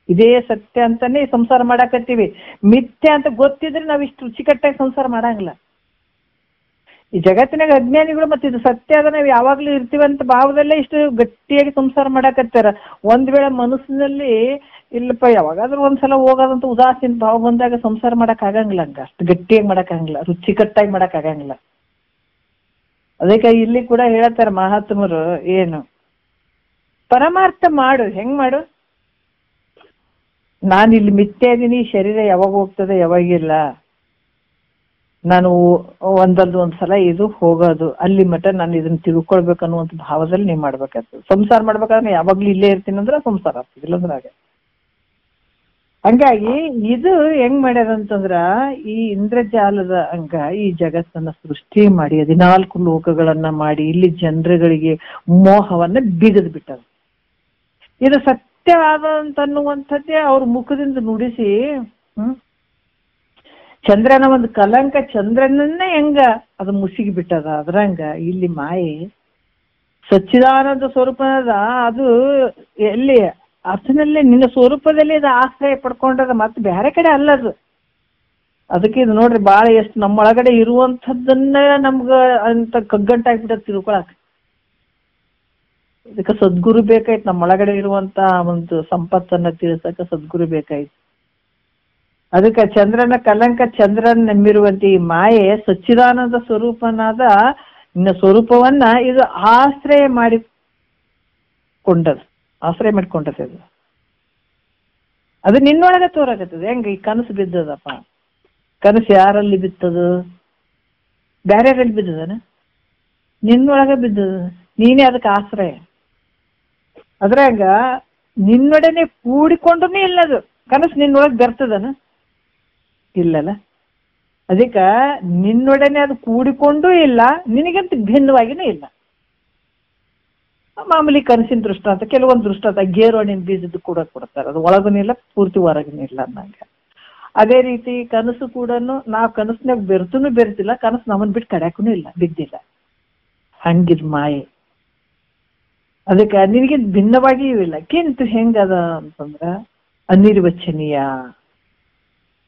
ಇದೇ ಸತ್ಯ ಅಂತಾನೆ ಸಂಸಾರ ಮಾಡಾಕತ್ತೀವಿ. ಮಿಥ್ಯ ಅಂತ ಗೊತ್ತಿದ್ರೆ ನಾವ್ ಇಷ್ಟು ರುಚಿಕಟ್ಟಾಗಿ ಸಂಸಾರ ಮಾಡಂಗಿಲ್ಲ. ಈ ಜಗತ್ತಿನಾಗ ಅಜ್ಞಾನಿಗಳು ಮತ್ತೆ ಇದು ಸತ್ಯ ಅದ ನಾವ್ ಯಾವಾಗ್ಲೂ ಇರ್ತೀವಂತ ಭಾವದಲ್ಲೇ ಇಷ್ಟು ಗಟ್ಟಿಯಾಗಿ ಸಂಸಾರ ಮಾಡಾಕತ್ತಾರ. ಒಂದ್ ವೇಳೆ ಮನಸ್ಸಿನಲ್ಲಿ ಇಲ್ಲಪ್ಪ ಯಾವಾಗಾದ್ರೂ ಒಂದ್ಸಲ ಹೋಗೋದಂತ ಉದಾಸೀನ ಭಾವ ಬಂದಾಗ ಸಂಸಾರ ಮಾಡಕ್ ಆಗಂಗಿಲ್ಲ. ಹಂಗ ಅಷ್ಟು ಗಟ್ಟಿಯಾಗಿ ಮಾಡಕ್ ಆಗಂಗಿಲ್ಲ, ರುಚಿಕಟ್ಟಾಗಿ ಮಾಡಕ್ ಆಗಂಗಿಲ್ಲ. ಅದಕ್ಕೆ ಇಲ್ಲಿ ಕೂಡ ಹೇಳ್ತಾರ ಮಹಾತ್ಮರು, ಏನು ಪರಮಾರ್ಥ ಮಾಡು. ಹೆಂಗ್ ಮಾಡು? ನಾನು ಇಲ್ಲಿ ಮಿಥ್ಯೆ ಇದೀನಿ, ಶರೀರ ಯಾವಾಗ ಹೋಗ್ತದೆ ಯಾವಾಗಿಲ್ಲ, ನಾನು ಒಂದ್ಸಲ ಇದು ಹೋಗೋದು, ಅಲ್ಲಿ ಮಟ್ಟ ನಾನು ಇದನ್ನ ತಿಳ್ಕೊಳ್ಬೇಕು ಅನ್ನುವಂಥ ಭಾವದಲ್ಲಿ ನೀವು ಮಾಡ್ಬೇಕಾಗ್ತದೆ. ಸಂಸಾರ ಮಾಡ್ಬೇಕಾದ್ರೆ ಯಾವಾಗ್ಲೂ ಇಲ್ಲೇ ಇರ್ತೀನಿ ಅಂದ್ರೆ ಸಂಸಾರ ಆಗ್ತದಿಲ್ಲ ಅಂದ್ರೆ ಹಾಗೆ. ಹಂಗಾಗಿ ಇದು ಹೆಂಗ್ ಮಾಡ್ಯಾರಂತಂದ್ರ ಈ ಇಂದ್ರಜಾಲದ ಹಂಗ ಈ ಜಗತ್ತನ್ನ ಸೃಷ್ಟಿ ಮಾಡಿ 14 ಲೋಕಗಳನ್ನ ಮಾಡಿ ಇಲ್ಲಿ ಜನರುಗಳಿಗೆ ಮೋಹವನ್ನ ಬಿಗದ್ ಬಿಟ್ಟದ. ಇದು ಸತ್ಯ ಆದಂತನ್ನುವಂಥದ್ದೇ ಅವ್ರ ಮುಖದಿಂದ ನುಡಿಸಿ ಚಂದ್ರನ ಒಂದು ಕಲಂಕ ಚಂದ್ರನನ್ನೇ ಹೆಂಗ ಅದು ಮುಸುಗಿ ಬಿಟ್ಟದ. ಅದ್ರಂಗ ಇಲ್ಲಿ ಮಾಯೆ ಸಚ್ಚಿದಾನಂದ ಸ್ವರೂಪದ ಅದು ಎಲ್ಲಿ ಅರ್ಥನಲ್ಲೇ ನಿನ್ನ ಸ್ವರೂಪದಲ್ಲಿ ಅದು ಆಶ್ರಯ ಪಡ್ಕೊಂಡದ, ಮತ್ತೆ ಬೇರೆ ಕಡೆ ಅಲ್ಲದು. ಅದಕ್ಕೆ ಇದು ನೋಡ್ರಿ ಬಾಳ ಎಷ್ಟು ನಮ್ಮೊಳಗಡೆ ಇರುವಂಥದ್ದನ್ನ ನಮ್ಗ ಅಂತ ಕಗ್ಗಂಟಾಗ್ಬಿಟ್ಟದ ತಿಳ್ಕೊಳಕ್. ಇದಕ್ಕೆ ಸದ್ಗುರು ಬೇಕಾಯ್ತು. ನಮ್ಮೊಳಗಡೆ ಇರುವಂತ ಒಂದು ಸಂಪತ್ತನ್ನ ತಿಳಿಸಕ ಸದ್ಗುರು ಬೇಕಾಯ್ತು. ಅದಕ್ಕೆ ಚಂದ್ರನ ಕಲಂಕ ಚಂದ್ರನ್ ನಂಬಿರುವಂತೆ ಈ ಮಾಯೆ ಸಚ್ಚಿದಾನಂದ ಸ್ವರೂಪನಾದ ನಿನ್ನ ಸ್ವರೂಪವನ್ನ ಇದು ಆಶ್ರಯ ಮಾಡಿಕೊಂಡದ. ಅದು ನಿನ್ನೊಳಗೆ ತೋರಾಗತ್ತದ. ಹೆಂಗ ಈ ಕನಸು ಬಿದ್ದದಪ್ಪ, ಕನಸು ಯಾರಲ್ಲಿ ಬಿತ್ತದು? ಬ್ಯಾರ್ಯಾರಲ್ಲಿ ಬಿದ್ದದನ? ನಿನ್ನೊಳಗೆ ಬಿದ್ದದ. ನೀನೇ ಅದಕ್ಕೆ ಆಶ್ರಯ. ಅದ್ರಾಗ ನಿನ್ನೊಡನೆ ಕೂಡಿಕೊಂಡೂ ಇಲ್ಲದು. ಕನಸು ನಿನ್ನೊಳಗೆ ಬೆರ್ತದನ? ಇಲ್ಲಲ್ಲ. ಅದಕ್ಕೆ ನಿನ್ನೊಡನೆ ಅದು ಕೂಡಿಕೊಂಡೂ ಇಲ್ಲ, ನಿನಗಂತ ಭಿನ್ನವಾಗಿನೂ ಇಲ್ಲ. ಮಾಮೂಲಿ ಕನಸಿನ ದೃಷ್ಟಾಂತ, ಕೆಲವೊಂದು ದೃಷ್ಟಾಂತ ಗೇರುಹಣ್ಣಿನ ಬೀಜದ್ದು ಕೂಡ ಕೊಡ್ತಾರೆ, ಅದು ಒಳಗೂ ಇಲ್ಲ ಪೂರ್ತಿ ಹೊರಗೂ ಇಲ್ಲ ಅನ್ನಂಗೆ. ಅದೇ ರೀತಿ ಕನಸು ಕೂಡ ನಾವು ಕನಸಿನಾಗ ಬೆರ್ತೂ ಬೆರ್ತಿಲ್ಲ, ಕನಸು ನಮ್ಮನ್ನು ಬಿಟ್ಟು ಕಡ್ಯಾಕೂ ಇಲ್ಲ, ಬಿದ್ದಿಲ್ಲ. ಹಂಗಿದ್ ಮಾಯೆ. ಅದಕ್ಕೆ ನಿನಗೆ ಭಿನ್ನವಾಗಿಯೂ ಇಲ್ಲ. ಕಿಂತು ಹೆಂಗದ ಅಂತಂದ್ರ ಅನಿರ್ವಚನೀಯ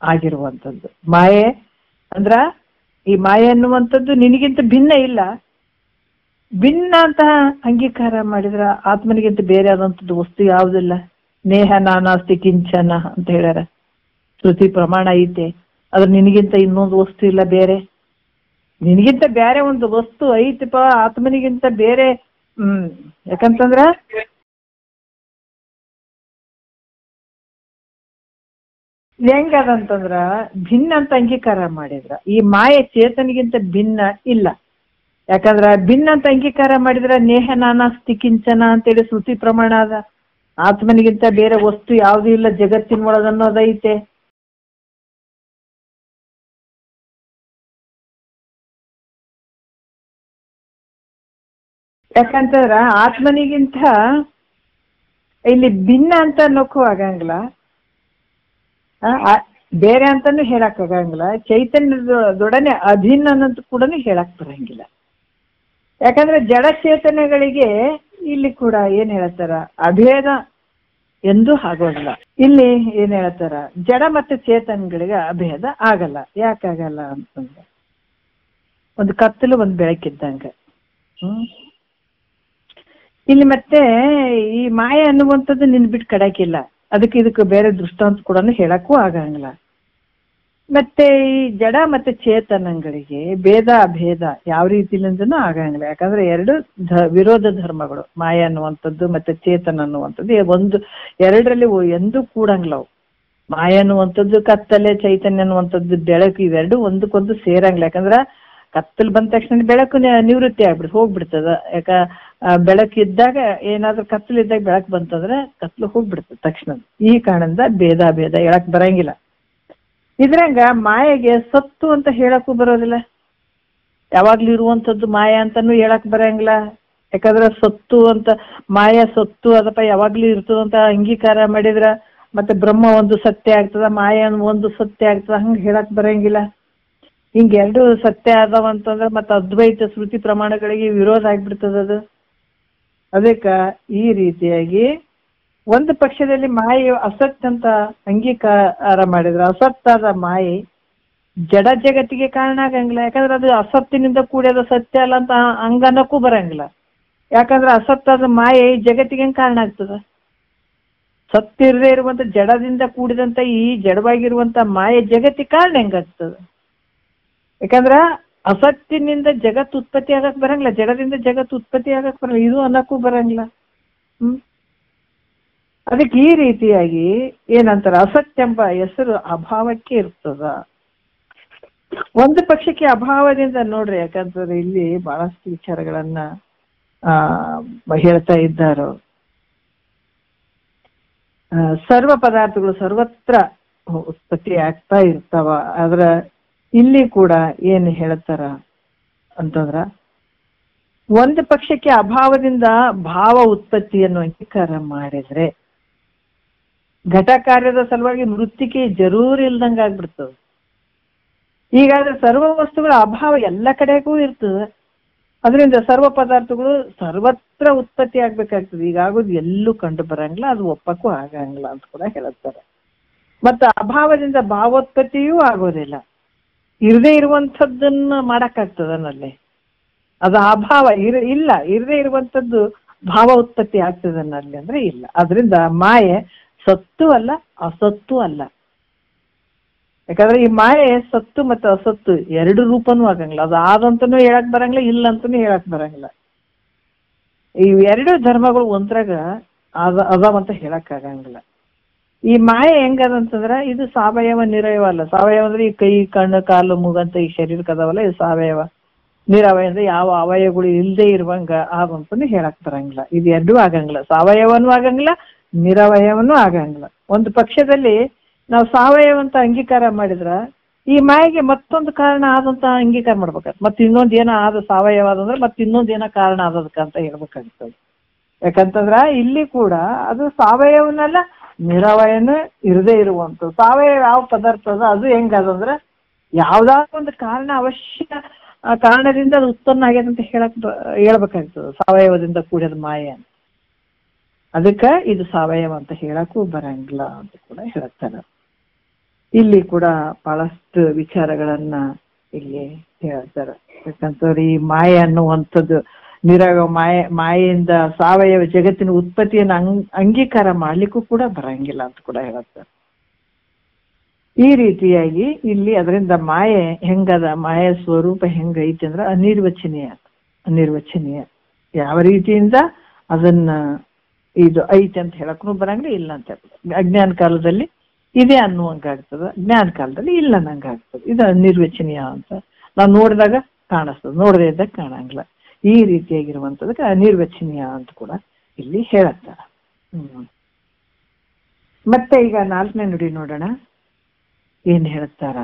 ಆಗಿರುವಂಥದ್ದು ಮಾಯೆ. ಅಂದ್ರ ಈ ಮಾಯೆ ಅನ್ನುವಂಥದ್ದು ನಿನಗಿಂತ ಭಿನ್ನ ಇಲ್ಲ. ಭಿನ್ನ ಅಂತ ಅಂಗೀಕಾರ ಮಾಡಿದ್ರ ಆತ್ಮನಿಗಿಂತ ಬೇರೆ ಆದಂಥದ್ದು ವಸ್ತು ಯಾವುದಿಲ್ಲ. ನೇಹ ನಾನಾಸ್ತಿ ಕಿಂಚನ ಅಂತ ಹೇಳ್ಯಾರ, ಶ್ರುತಿ ಪ್ರಮಾಣ ಐತೆ. ಅದ್ರ ನಿನಗಿಂತ ಇನ್ನೊಂದು ವಸ್ತು ಇಲ್ಲ ಬೇರೆ. ನಿನಗಿಂತ ಬೇರೆ ಒಂದು ವಸ್ತು ಐತಿಪ್ಪ, ಆತ್ಮನಿಗಿಂತ ಬೇರೆ. ಯಾಕಂತಂದ್ರ ಹೆಂಗದಂತಂದ್ರ ಭಿನ್ನ ಅಂತ ಅಂಗೀಕಾರ ಮಾಡಿದ್ರ ಈ ಮಾಯೆ ಚೇತನಿಗಿಂತ ಭಿನ್ನ ಇಲ್ಲ. ಯಾಕಂದ್ರ ಭಿನ್ನ ಅಂತ ಅಂಗೀಕಾರ ಮಾಡಿದ್ರ ನೇಹ ನಾನಾಸ್ತಿ ಕಿಂಚನ ಅಂತೇಳಿ ಶ್ರುತಿ ಪ್ರಮಾಣ ಅದ. ಆತ್ಮನಿಗಿಂತ ಬೇರೆ ವಸ್ತು ಯಾವ್ದು ಇಲ್ಲ ಜಗತ್ತಿನ ಒಳಗನ್ನೋದೈತೆ. ಯಾಕಂತಂದ್ರ ಆತ್ಮನಿಗಿಂತ ಇಲ್ಲಿ ಭಿನ್ನ ಅಂತ ಅನ್ನೋಕ್ಕೂ ಆಗಂಗಿಲ್ಲ, ಬೇರೆ ಅಂತಾನು ಹೇಳಕ್ ಆಗಂಗಿಲ್ಲ. ಚೈತನ್ಯದೊಡನೆ ಅಭಿನ್ನ ಅನ್ನೋದು ಕೂಡ ಹೇಳಕ್ ಬರಂಗಿಲ್ಲ. ಯಾಕಂದ್ರೆ ಜಡ ಚೇತನಗಳಿಗೆ ಇಲ್ಲಿ ಕೂಡ ಏನ್ ಹೇಳ್ತಾರ, ಅಭೇದ ಎಂದೂ ಆಗೋದಿಲ್ಲ. ಇಲ್ಲಿ ಏನ್ ಹೇಳ್ತಾರ, ಜಡ ಮತ್ತೆ ಚೇತನಗಳಿಗೆ ಅಭೇದ ಆಗಲ್ಲ. ಯಾಕಾಗಲ್ಲ ಅಂತಂದ್ರೆ ಒಂದು ಕತ್ತಲು ಒಂದು ಬೆಳಕಿದ್ದಂಗ. ಇಲ್ಲಿ ಮತ್ತೆ ಈ ಮಾಯೆ ಅನ್ನುವಂಥದ್ದು ನಿನ್ ಬಿಟ್ಟು ಕಡಕಿಲ್ಲ. ಇದಕ್ಕೆ ಬೇರೆ ದೃಷ್ಟಾಂತ ಕೂಡ ಹೇಳಕ್ಕೂ ಆಗಂಗಿಲ್ಲ. ಮತ್ತೆ ಈ ಜಡ ಮತ್ತೆ ಚೇತನಗಳಿಗೆ ಭೇದ ಅಭೇದ ಯಾವ ರೀತಿಲಿಂದನೂ ಆಗಂಗಿಲ್ಲ. ಯಾಕಂದ್ರೆ ಎರಡು ವಿರೋಧ ಧರ್ಮಗಳು, ಮಾಯೆ ಅನ್ನುವಂಥದ್ದು ಮತ್ತೆ ಚೇತನ ಅನ್ನುವಂಥದ್ದು ಒಂದು ಎರಡರಲ್ಲಿ ಎಂದೂ ಕೂಡಂಗಿಲ್ಲ ಅವು. ಮಾಯೆ ಅನ್ನುವಂಥದ್ದು ಕತ್ತಲೆ, ಚೈತನ್ಯ ಅನ್ನುವಂಥದ್ದು ಬೆಳಕು, ಇವೆರಡು ಒಂದಕ್ಕೊಂದು ಸೇರಂಗಿಲ್ಲ. ಯಾಕಂದ್ರ ಕತ್ತಲು ಬಂದ ತಕ್ಷಣ ಬೆಳಕು ನಿವೃತ್ತಿ ಆಗ್ಬಿಡ್ತು, ಹೋಗ್ಬಿಡ್ತದ. ಯಾಕ ಬೆಳಕಿದ್ದಾಗ ಏನಾದ್ರೂ ಕತ್ತಲಿದ್ದಾಗ ಬೆಳಕು ಬಂತಂದ್ರೆ ಕತ್ಲು ಹೋಗ್ಬಿಡ್ತದೆ ತಕ್ಷಣ. ಈ ಕಾರಣದಿಂದ ಭೇದ ಹೇಳಕ್ ಬರಂಗಿಲ್ಲ. ಇದ್ರಂಗ ಮಾಯೆಗೆ ಸತ್ತು ಅಂತ ಹೇಳಕ್ಕೂ ಬರೋದಿಲ್ಲ, ಯಾವಾಗ್ಲೂ ಇರುವಂಥದ್ದು ಮಾಯಾ ಅಂತಾನು ಹೇಳಕ್ ಬರಂಗಿಲ್ಲ. ಯಾಕಂದ್ರೆ ಸತ್ತು ಅಂತ ಮಾಯಾ ಸತ್ತು ಅದಪ್ಪ ಯಾವಾಗ್ಲೂ ಇರ್ತದಂತ ಅಂಗೀಕಾರ ಮಾಡಿದ್ರ ಮತ್ತೆ ಬ್ರಹ್ಮ ಒಂದು ಸತ್ಯ ಆಗ್ತದ, ಮಾಯಾ ಒಂದು ಸತ್ಯ ಆಗ್ತದ, ಹಂಗ ಹೇಳಕ್ ಬರಂಗಿಲ್ಲ. ಹಿಂಗೆರಡು ಸತ್ಯ ಆದವಂತಂದ್ರೆ ಮತ್ತೆ ಅದ್ವೈತ ಶ್ರುತಿ ಪ್ರಮಾಣಗಳಿಗೆ ವಿರೋಧ ಆಗ್ಬಿಡ್ತದ ಅದು. ಅದಕ್ಕೆ ಈ ರೀತಿಯಾಗಿ ಒಂದು ಪಕ್ಷದಲ್ಲಿ ಮಾಯೆ ಅಸತ್ ಅಂತ ಅಂಗೀಕಾರ ಮಾಡಿದ್ರೆ ಅಸತ್ತಾದ ಮಾಯೆ ಜಡ ಜಗತ್ತಿಗೆ ಕಾರಣ ಆಗಂಗಿಲ್ಲ. ಯಾಕಂದ್ರೆ ಅದು ಅಸತ್ತಿನಿಂದ ಕೂಡಿದ ಸತ್ಯ ಅಲ್ಲ ಅಂತ ಹಂಗನ್ನಕ್ಕೂ ಬರಂಗಿಲ್ಲ. ಯಾಕಂದ್ರೆ ಅಸತ್ತಾದ ಮಾಯೆ ಜಗತ್ತಿಗೆ ಹೆಂಗ್ ಕಾರಣ ಆಗ್ತದ? ಸತ್ತಿರದೇ ಇರುವಂತ ಜಡದಿಂದ ಕೂಡಿದಂತ ಈ ಜಡವಾಗಿರುವಂತ ಮಾಯೆ ಜಗತ್ತಿಗೆ ಕಾರಣ ಹೆಂಗಾಗ್ತದ? ಯಾಕಂದ್ರ ಅಸತ್ತಿನಿಂದ ಜಗತ್ತು ಉತ್ಪತ್ತಿ ಆಗಕ್ ಬರಂಗಿಲ್ಲ, ಜಡದಿಂದ ಜಗತ್ತು ಉತ್ಪತ್ತಿ ಆಗಕ್ ಬರಂಗಿಲ್ಲ, ಇದು ಅನ್ನಕ್ಕೂ ಬರಂಗಿಲ್ಲ. ಅದಕ್ಕೆ ಈ ರೀತಿಯಾಗಿ ಏನಂತಾರ, ಅಸತ್ಯ ಎಂಬ ಹೆಸರು ಅಭಾವಕ್ಕೆ ಇರ್ತದ. ಒಂದು ಪಕ್ಷಕ್ಕೆ ಅಭಾವದಿಂದ ನೋಡ್ರಿ, ಯಾಕಂತಂದ್ರೆ ಇಲ್ಲಿ ಬಹಳಷ್ಟು ವಿಚಾರಗಳನ್ನ ಹೇಳ್ತಾ ಇದ್ದಾರೋ. ಸರ್ವ ಪದಾರ್ಥಗಳು ಸರ್ವತ್ರ ಉತ್ಪತ್ತಿ ಆಗ್ತಾ ಇರ್ತಾವ. ಆದ್ರ ಇಲ್ಲಿ ಕೂಡ ಏನು ಹೇಳ್ತಾರ ಅಂತಂದ್ರ ಒಂದು ಪಕ್ಷಕ್ಕೆ ಅಭಾವದಿಂದ ಭಾವ ಉತ್ಪತ್ತಿಯನ್ನು ಅಂಗೀಕಾರ ಮಾಡಿದ್ರೆ ಘಟ ಕಾರ್ಯದ ಸಲುವಾಗಿ ಮೃತ್ತಿಕೆ ಜರೂರ್ ಇಲ್ದಂಗ ಆಗ್ಬಿಡ್ತದ. ಹೀಗಾದ್ರೆ ಸರ್ವ ವಸ್ತುಗಳ ಅಭಾವ ಎಲ್ಲ ಕಡೆಗೂ ಇರ್ತದೆ. ಅದರಿಂದ ಸರ್ವ ಪದಾರ್ಥಗಳು ಸರ್ವತ್ರ ಉತ್ಪತ್ತಿ ಆಗ್ಬೇಕಾಗ್ತದೆ. ಈಗಾಗೋದು ಎಲ್ಲೂ ಕಂಡು ಬರಂಗಿಲ್ಲ, ಅದು ಒಪ್ಪಕ್ಕೂ ಆಗಂಗಿಲ್ಲ ಅಂತ ಕೂಡ ಹೇಳುತ್ತಾರೆ. ಮತ್ತು ಅಭಾವದಿಂದ ಭಾವೋತ್ಪತ್ತಿಯೂ ಆಗೋದಿಲ್ಲ. ಇರದೇ ಇರುವಂಥದ್ದನ್ನ ಮಾಡಕ್ಕಾಗ್ತದನಲ್ಲಿ, ಅದು ಅಭಾವ ಇಲ್ಲ. ಇರದೇ ಇರುವಂಥದ್ದು ಭಾವ ಉತ್ಪತ್ತಿ ಆಗ್ತದನಲ್ಲಿ ಅಂದ್ರೆ ಇಲ್ಲ. ಅದರಿಂದ ಮಾಯೆ ಸತ್ತು ಅಲ್ಲ, ಅಸತ್ತು ಅಲ್ಲ. ಯಾಕಂದ್ರೆ ಈ ಮಾಯೆ ಸತ್ತು ಮತ್ತು ಅಸತ್ತು ಎರಡು ರೂಪನೂ ಆಗಂಗಿಲ್ಲ. ಅದು ಆದಂತನೂ ಹೇಳಕ್ ಬರಂಗಿಲ್ಲ, ಇಲ್ಲ ಅಂತನೂ ಹೇಳಕ್ ಬರಂಗಿಲ್ಲ. ಈ ಎರಡು ಧರ್ಮಗಳು ಒಂದ್ರಾಗ ಅದಾವಂತ ಹೇಳಕ್ ಆಗಂಗಿಲ್ಲ. ಈ ಮಾಯೆ ಹೆಂಗದಂತಂದ್ರ ಇದು ಸಾವಯವ ನಿರವಯವ ಅಲ್ಲ. ಸಾವಯವ ಅಂದ್ರೆ ಈ ಕೈ ಕಣ್ಣು ಕಾಲು ಮೂಗಂತ ಈ ಶರೀರಕ್ಕೆ ಅದಾವಲ್ಲ, ಇದು ಸಾವಯವ. ನಿರವಯವ ಅಂದ್ರೆ ಯಾವ ಅವಯವಗಳು ಇಲ್ಲದೆ ಇರುವಂಗ ಆದಂತನೂ ಹೇಳಕ್ ಬರಂಗಿಲ್ಲ. ಇದು ಎರಡೂ ಆಗಂಗಿಲ್ಲ, ಸಾವಯವನೂ ಆಗಂಗಿಲ್ಲ, ನಿರವಯವನೂ ಆಗಂಗಿಲ್ಲ. ಒಂದು ಪಕ್ಷದಲ್ಲಿ ನಾವು ಸಾವಯವ ಅಂತ ಅಂಗೀಕಾರ ಮಾಡಿದ್ರ ಈ ಮಾಯೆಗೆ ಮತ್ತೊಂದು ಕಾರಣ ಆದಂತ ಅಂಗೀಕಾರ ಮಾಡ್ಬೇಕಾಗ್ತದೆ. ಮತ್ತೆ ಇನ್ನೊಂದು ಏನೋ ಆದ ಸಾವಯವ ಅಂದ್ರೆ ಮತ್ತೆ ಇನ್ನೊಂದು ಏನೋ ಕಾರಣ ಆದದಕ್ಕಂತ ಹೇಳ್ಬೇಕಾಗ್ತದೆ. ಯಾಕಂತಂದ್ರ ಇಲ್ಲಿ ಕೂಡ ಅದು ಸಾವಯವನೆಲ್ಲ ನಿರವಯನು ಇರದೇ ಇರುವಂಥದ್ದು. ಸಾವಯವ ಯಾವ ಪದಾರ್ಥ ಅದ ಅದು ಹೆಂಗದಂದ್ರೆ ಯಾವ್ದಾದ್ರು ಒಂದು ಕಾರಣ ಅವಶ್ಯ, ಆ ಕಾರಣದಿಂದ ಅದು ಉತ್ಪನ್ನ ಆಗ್ಯದ ಅಂತ ಹೇಳ್ಬೇಕಾಗ್ತದೆ. ಸಾವಯವದಿಂದ ಕೂಡಿದ ಮಾಯೆ ಅಂತ. ಅದಕ್ಕೆ ಇದು ಸಾವಯವ ಅಂತ ಹೇಳಕ್ಕೂ ಬರಂಗಿಲ್ಲ ಅಂತ ಕೂಡ ಹೇಳ್ತಾರೆ. ಇಲ್ಲಿ ಕೂಡ ಬಹಳಷ್ಟು ವಿಚಾರಗಳನ್ನ ಇಲ್ಲಿ ಹೇಳ್ತಾರೆ. ಯಾಕಂತಂದ್ರೆ ಈ ಮಾಯೆ ಅನ್ನುವಂಥದ್ದು ಮಾಯೆಯಿಂದ ಸಾವಯವ ಜಗತ್ತಿನ ಉತ್ಪತ್ತಿಯನ್ನು ಅಂಗೀಕಾರ ಮಾಡ್ಲಿಕ್ಕೂ ಕೂಡ ಬರಂಗಿಲ್ಲ ಅಂತ ಕೂಡ ಹೇಳ್ತಾರೆ. ಈ ರೀತಿಯಾಗಿ ಇಲ್ಲಿ ಅದರಿಂದ ಮಾಯೆ ಹೆಂಗದ, ಮಾಯೆ ಸ್ವರೂಪ ಹೆಂಗೈತಿ ಅಂದ್ರೆ ಅನಿರ್ವಚನೀಯ. ಯಾವ ರೀತಿಯಿಂದ ಅದನ್ನ ಇದು ಐತಿ ಅಂತ ಹೇಳಕ್ಕೂ ಬರಂಗಿಲ್ಲ, ಇಲ್ಲ ಅಂತ ಹೇಳ್ತಾರೆ. ಅಜ್ಞಾನ ಕಾಲದಲ್ಲಿ ಇದೆ ಅನ್ನುವಂಗಾಗ್ತದೆ, ಜ್ಞಾನ ಕಾಲದಲ್ಲಿ ಇಲ್ಲ ಅನ್ನಂಗಾಗ್ತದೆ. ಇದು ಅನಿರ್ವಚನೀಯ ಅಂತ ನಾವು ನೋಡಿದಾಗ ಕಾಣಿಸ್ತದೆ, ನೋಡದೇ ಇದ್ದಾಗ ಕಾಣಂಗಿಲ್ಲ. ಈ ರೀತಿಯಾಗಿರುವಂಥದಕ್ಕೆ ಅನಿರ್ವಚನೀಯ ಅಂತ ಕೂಡ ಇಲ್ಲಿ ಹೇಳತ್ತಾರ. ಮತ್ತೆ ಈಗ 4ನೇ ನುಡಿ ನೋಡೋಣ, ಏನ್ ಹೇಳ್ತಾರ.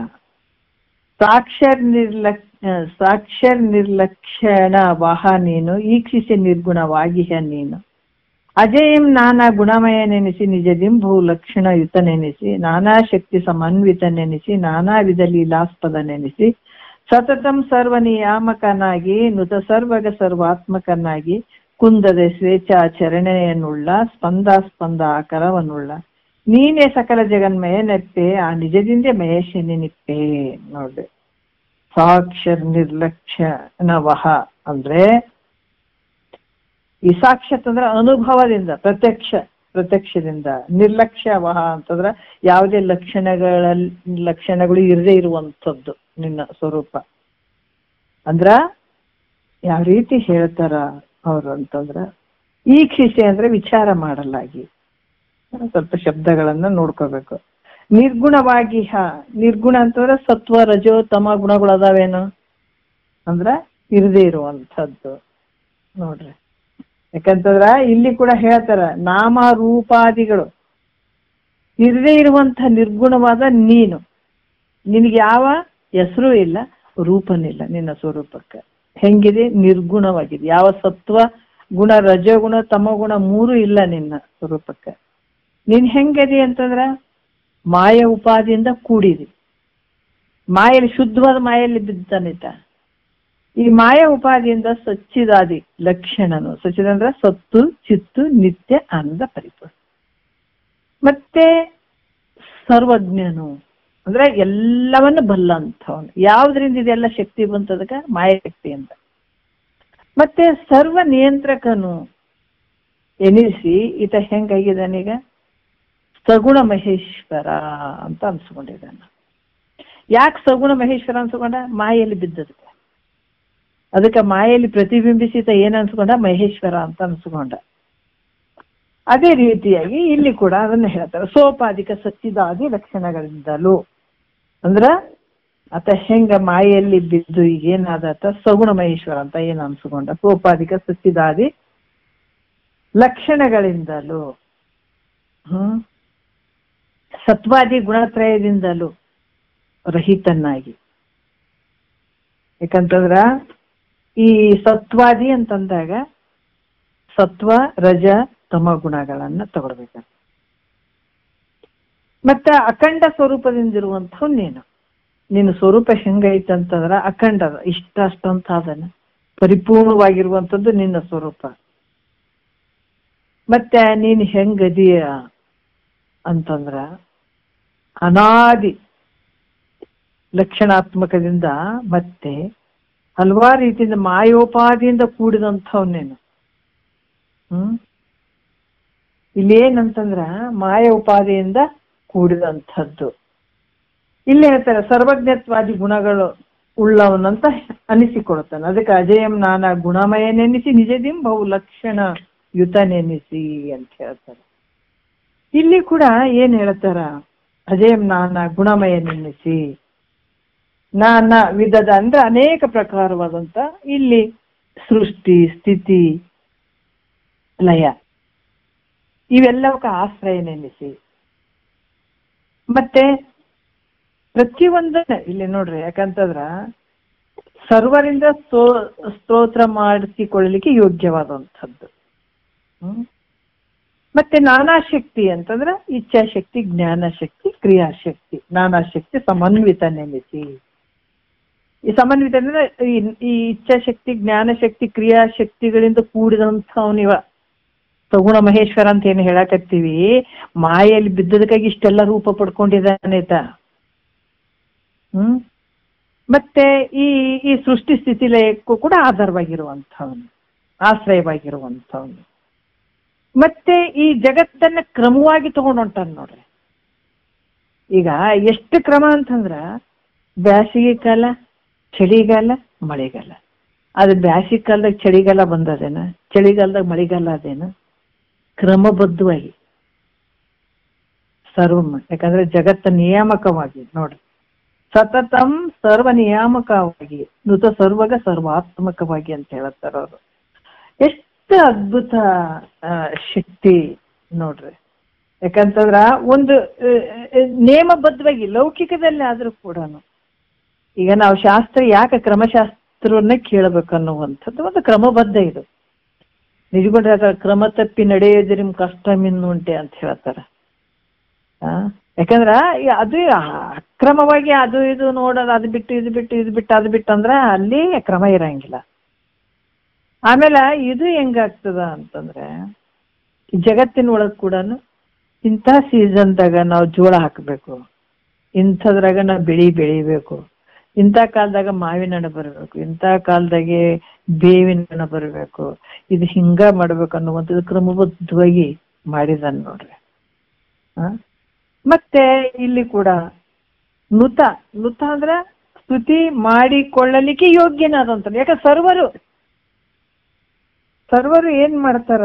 ಸಾಕ್ಷರ್ ನಿರ್ಲಕ್ಷಣ ವಾಹ ನೀನು, ಈಕ್ಷಿಸಿ ನಿರ್ಗುಣವಾಗಿಹ ನೀನು. ಅಜಯಂ ನಾನಾ ಗುಣಮಯನೆನಿಸಿ, ನಿಜದಿಂಭು ಲಕ್ಷಣಯುತನೆನಿಸಿ, ನಾನಾ ಶಕ್ತಿ ಸಮನ್ವಿತನೆನಿಸಿ, ನಾನಾ ವಿಧ ಲೀಲಾಸ್ಪದನೆನಿಸಿ, ಸತತಂ ಸರ್ವನಿಯಾಮಕನಾಗಿ ನುತ ಸರ್ವಗ ಸರ್ವಾತ್ಮಕನಾಗಿ, ಕುಂದದೆ ಸ್ವೇಚ್ಛಾಚರಣೆಯನ್ನುಳ್ಳ ಸ್ಪಂದಾಸ್ಪಂದ ಆಕರವನ್ನುಳ್ಳ, ನೀನೇ ಸಕಲ ಜಗನ್ಮಯ ನೆಪ್ಪೆ, ಆ ನಿಜದಿಂದ ಮಹೇಶನಿ ನಿಪ್ಪೆ. ನೋಡ್ರಿ, ಸಾಕ್ಷರ್ ನಿರ್ಲಕ್ಷಣವಹ ಅಂದ್ರೆ ಈ ಸಾಕ್ಷಾತ್ ಅಂದ್ರೆ ಅನುಭವದಿಂದ, ಪ್ರತ್ಯಕ್ಷದಿಂದ. ನಿರ್ಲಕ್ಷ್ಯವಹ ಅಂತಂದ್ರೆ ಯಾವುದೇ ಲಕ್ಷಣಗಳು ಇರದೇ ಇರುವಂಥದ್ದು ನಿನ್ನ ಸ್ವರೂಪ. ಅಂದ್ರ ಯಾವ ರೀತಿ ಹೇಳ್ತಾರ ಅವರು ಅಂತಂದ್ರ, ಈಕ್ಷಿಸೆ ಅಂದ್ರೆ ವಿಚಾರ ಮಾಡಲಾಗಿ. ಸ್ವಲ್ಪ ಶಬ್ದಗಳನ್ನ ನೋಡ್ಕೋಬೇಕು. ನಿರ್ಗುಣವಾಗಿ ನಿರ್ಗುಣ ಅಂತಂದ್ರೆ ಸತ್ವ ರಜೋ ತಮ ಗುಣಗಳು ಅದಾವೇನು ಅಂದ್ರ ಇರದೇ ಇರುವಂಥದ್ದು ನೋಡ್ರಿ. ಯಾಕಂತಂದ್ರ ಇಲ್ಲಿ ಕೂಡ ಹೇಳ್ತಾರ, ನಾಮ ರೂಪಾದಿಗಳು ಇರದೇ ಇರುವಂತ ನಿರ್ಗುಣವಾದ ನೀನು. ನಿನಗೆ ಯಾವ ಹೆಸರು ಇಲ್ಲ, ರೂಪನಿಲ್ಲ. ನಿನ್ನ ಸ್ವರೂಪಕ್ಕೆ ಹೆಂಗಿದೆ, ನಿರ್ಗುಣವಾಗಿದೆ. ಯಾವ ಸತ್ವ ಗುಣ ರಜೋಗುಣ ತಮಗುಣ 3 ಇಲ್ಲ ನಿನ್ನ ಸ್ವರೂಪಕ್ಕೆ. ನೀನ್ ಹೆಂಗದಿ ಅಂತಂದ್ರ ಮಾಯ ಉಪಾದಿಯಿಂದ ಕೂಡಿದಿ. ಮಾಯಲ್ಲಿ ಶುದ್ಧವಾದ ಮಾಯಲ್ಲಿ ಬಿದ್ದಾನಿತ. ಈ ಮಾಯ ಉಪಾದಿಯಿಂದ ಸಚ್ಚಿದಾದಿ ಲಕ್ಷಣನು. ಸಚ್ಚಿದ ಅಂದ್ರೆ ಸತ್ತು ಚಿತ್ತು ನಿತ್ಯ ಆನಂದ ಪರಿಪೂರ್ಣ. ಮತ್ತೆ ಸರ್ವಜ್ಞನು ಅಂದ್ರೆ ಎಲ್ಲವನ್ನು ಬಲ್ಲಂಥವನು. ಯಾವ್ದ್ರಿಂದ ಇದೆಲ್ಲ ಶಕ್ತಿ ಬಂತದಕ್ಕ? ಮಾಯ ಶಕ್ತಿ ಅಂತ. ಮತ್ತೆ ಸರ್ವ ನಿಯಂತ್ರಕನು ಎನಿಸಿ ಈತ ಹೆಂಗಾಗಿದ್ದಾನೀಗ ಸಗುಣ ಮಹೇಶ್ವರ ಅಂತ ಅನ್ಸ್ಕೊಂಡಿದ್ದಾನ. ಯಾಕೆ ಸಗುಣ ಮಹೇಶ್ವರ ಅನ್ಸ್ಕೊಂಡ? ಮಾಯೆಯಲ್ಲಿ ಬಿದ್ದದಕ್ಕೆ. ಅದಕ್ಕೆ ಮಾಯೆಯಲ್ಲಿ ಪ್ರತಿಬಿಂಬಿಸಿತ ಏನ್ ಅನ್ಸ್ಕೊಂಡ? ಮಹೇಶ್ವರ ಅಂತ ಅನ್ಸ್ಕೊಂಡ. ಅದೇ ರೀತಿಯಾಗಿ ಇಲ್ಲಿ ಕೂಡ ಅದನ್ನ ಹೇಳ್ತಾರೆ, ಸೋಪಾಧಿಕ ಸಚ್ಚಿದಾದಿ ಲಕ್ಷಣಗಳಿಂದಲೂ. ಅಂದ್ರ ಆತ ಹೆಂಗ ಮಾಯೆಯಲ್ಲಿ ಬಿದ್ದು ಈಗೇನಾದತ ಸಗುಣ ಮಹೇಶ್ವರ ಅಂತ ಏನ್ ಅನ್ಸ್ಕೊಂಡ? ಸೋಪಾಧಿಕ ಸಚ್ಚಿದಾದಿ ಲಕ್ಷಣಗಳಿಂದಲೂ, ಸತ್ವಾದಿ ಗುಣತ್ರಯದಿಂದಲೂ ರಹಿತನಾಗಿ. ಯಾಕಂತಂದ್ರ ಈ ಸತ್ವಾದಿ ಅಂತಂದಾಗ ಸತ್ವ ರಜ ತಮ ಗುಣಗಳನ್ನ ತಗೊಳ್ಬೇಕ. ಮತ್ತೆ ಅಖಂಡ ಸ್ವರೂಪದಿಂದಿರುವಂಥವ್ ನೀನು. ನಿನ್ನ ಸ್ವರೂಪ ಹೆಂಗೈತಂತಂದ್ರ ಅಖಂಡ, ಇಷ್ಟ ಅಷ್ಟಂತ ಅದನ್ನ ಪರಿಪೂರ್ಣವಾಗಿರುವಂಥದ್ದು ನಿನ್ನ ಸ್ವರೂಪ. ಮತ್ತೆ ನೀನು ಹೆಂಗದೀಯ ಅಂತಂದ್ರ ಅನಾದಿ ಲಕ್ಷಣಾತ್ಮಕದಿಂದ ಮತ್ತೆ ಹಲವಾರು ರೀತಿಯಿಂದ ಮಾಯೋಪಾದಿಯಿಂದ ಕೂಡಿದಂಥವ್ ನೀನು. ಇಲ್ಲಿ ಏನಂತಂದ್ರ ಮಾಯ ಉಪಾದಿಯಿಂದ ಕೂಡಿದಂಥದ್ದು. ಇಲ್ಲಿ ಹೇಳ್ತಾರೆ ಸರ್ವಜ್ಞತ್ವಾದಿ ಗುಣಗಳು ಉಳ್ಳವನಂತ ಅನಿಸಿಕೊಳ್ತಾನೆ. ಅದಕ್ಕೆ ಅಜಯಂ ನಾನಾ ಗುಣಮಯನೆನಿಸಿ ನಿಜದಿಂ ಬಹು ಲಕ್ಷಣ ಯುತನೆನಿಸಿ ಅಂತ ಹೇಳ್ತಾರೆ. ಇಲ್ಲಿ ಕೂಡ ಏನ್ ಹೇಳ್ತಾರ? ಅಜಯಂ ನಾನಾ ಗುಣಮಯನೆನಿಸಿ, ನಾನಾ ವಿಧದ ಅಂದ್ರೆ ಅನೇಕ ಪ್ರಕಾರವಾದಂತ ಇಲ್ಲಿ ಸೃಷ್ಟಿ ಸ್ಥಿತಿ ಲಯ ಇವೆಲ್ಲವಕ್ಕ ಆಶ್ರಯ ನೆನೆಸಿ, ಮತ್ತೆ ಪ್ರತಿಯೊಂದನ್ನ ಇಲ್ಲಿ ನೋಡ್ರಿ, ಯಾಕಂತಂದ್ರ ಸರ್ವರಿಂದ ಸ್ತೋತ್ರ ಮಾಡಿಸಿಕೊಳ್ಳಲಿಕ್ಕೆ ಯೋಗ್ಯವಾದಂಥದ್ದು. ಮತ್ತೆ ನಾನಾಶಕ್ತಿ ಅಂತಂದ್ರ ಇಚ್ಛಾಶಕ್ತಿ, ಜ್ಞಾನಶಕ್ತಿ, ಕ್ರಿಯಾಶಕ್ತಿ. ನಾನಾಶಕ್ತಿ ಸಮನ್ವಿತ ನೆನೆಸಿ. ಈ ಸಮನ್ವಿತ ಅಂದ್ರೆ ಈ ಇಚ್ಛಾಶಕ್ತಿ, ಜ್ಞಾನಶಕ್ತಿ, ಕ್ರಿಯಾಶಕ್ತಿಗಳಿಂದ ಕೂಡಿದಂಥವನಿವ ಸಗುಣ ಮಹೇಶ್ವರ ಅಂತ ಏನು ಹೇಳಕತ್ತೀವಿ. ಮಾಯಲ್ಲಿ ಬಿದ್ದದಕ್ಕಾಗಿ ಇಷ್ಟೆಲ್ಲ ರೂಪ ಪಡ್ಕೊಂಡಿದ್ದಾನೇತ. ಮತ್ತೆ ಈ ಈ ಸೃಷ್ಟಿ ಸ್ಥಿತಿ ಲಯಕ್ಕೂ ಕೂಡ ಆಧಾರವಾಗಿರುವಂಥವನು, ಆಶ್ರಯವಾಗಿರುವಂಥವನು. ಮತ್ತೆ ಈ ಜಗತ್ತನ್ನ ಕ್ರಮವಾಗಿ ತಗೊಂಡು ಹೊಂಟಾನ ನೋಡ್ರಿ. ಈಗ ಎಷ್ಟು ಕ್ರಮ ಅಂತಂದ್ರ ಬ್ಯಾಸಿಗೆ ಕಾಲ, ಚಳಿಗಾಲ, ಮಳೆಗಾಲ. ಅದು ಬ್ಯಾಸಿಗೆ ಕಾಲದಾಗ ಚಳಿಗಾಲ ಬಂದದೇನ, ಚಳಿಗಾಲದಾಗ ಮಳೆಗಾಲ ಅದೇನ, ಕ್ರಮಬದ್ಧವಾಗಿ ಸರ್ವಮ. ಯಾಕಂದ್ರೆ ಜಗತ್ತ ನಿಯಾಮಕವಾಗಿ ನೋಡ್ರಿ, ಸತತಂ ಸರ್ವ ನಿಯಾಮಕವಾಗಿ ನುತ ಸರ್ವಗ ಸರ್ವಾತ್ಮಕವಾಗಿ ಅಂತ ಹೇಳತ್ತಾರ ಅವರು. ಎಷ್ಟು ಅದ್ಭುತ ಶಕ್ತಿ ನೋಡ್ರಿ. ಯಾಕಂತಂದ್ರ ಒಂದು ನೇಮಬದ್ಧವಾಗಿ ಲೌಕಿಕದಲ್ಲಿ ಆದ್ರೂ ಕೂಡ ಈಗ ನಾವು ಶಾಸ್ತ್ರ ಯಾಕೆ ಕ್ರಮಶಾಸ್ತ್ರವನ್ನ ಕೇಳಬೇಕನ್ನುವಂಥದ್ದು ಒಂದು ಕ್ರಮಬದ್ಧ. ಇದು ನಿಜಗೊಂಡ್ರೆ ಕ್ರಮ ತಪ್ಪಿ ನಡೆಯೋದು ನಿಮ್ ಕಷ್ಟ ಮಿನ್ನುಂಟೆ ಅಂತ ಹೇಳ್ತಾರ. ಯಾಕಂದ್ರ ಅದು ಅಕ್ರಮವಾಗಿ ಅದು ಇದು ನೋಡೋದು, ಅದು ಬಿಟ್ಟು ಇದು ಬಿಟ್ಟು ಇದು ಬಿಟ್ಟು ಅದು ಬಿಟ್ಟು ಅಂದ್ರ ಅಲ್ಲಿ ಕ್ರಮ ಇರಂಗಿಲ್ಲ. ಆಮೇಲೆ ಇದು ಹೆಂಗಾಗ್ತದ ಅಂತಂದ್ರೆ ಜಗತ್ತಿನ ಒಳಗ್ ಕೂಡ ಇಂಥ ಸೀಸನ್ದಾಗ ನಾವು ಜೋಳ ಹಾಕಬೇಕು, ಇಂಥದ್ರಾಗ ನಾವು ಬೆಳಿಬೇಕು, ಇಂಥ ಕಾಲದಾಗ ಮಾವಿನ ಹಣ್ಣು ಬರಬೇಕು, ಇಂಥ ಕಾಲದಾಗೆ ಬೇವಿನ ಹಣ್ಣು ಬರಬೇಕು, ಇದು ಹಿಂಗ ಮಾಡ್ಬೇಕು ಅನ್ನುವಂಥದ್ದು ಕ್ರಮಬದ್ಧವಾಗಿ ಮಾಡಿದಾನ ನೋಡ್ರಿ. ಮತ್ತೆ ಇಲ್ಲಿ ಕೂಡ ನುತ ಅಂದ್ರೆ ಸ್ತುತಿ ಮಾಡಿಕೊಳ್ಳಲಿಕ್ಕೆ ಯೋಗ್ಯನಾದಂತ. ಯಾಕಂದ್ರೆ ಸರ್ವರು ಏನ್ ಮಾಡ್ತಾರ,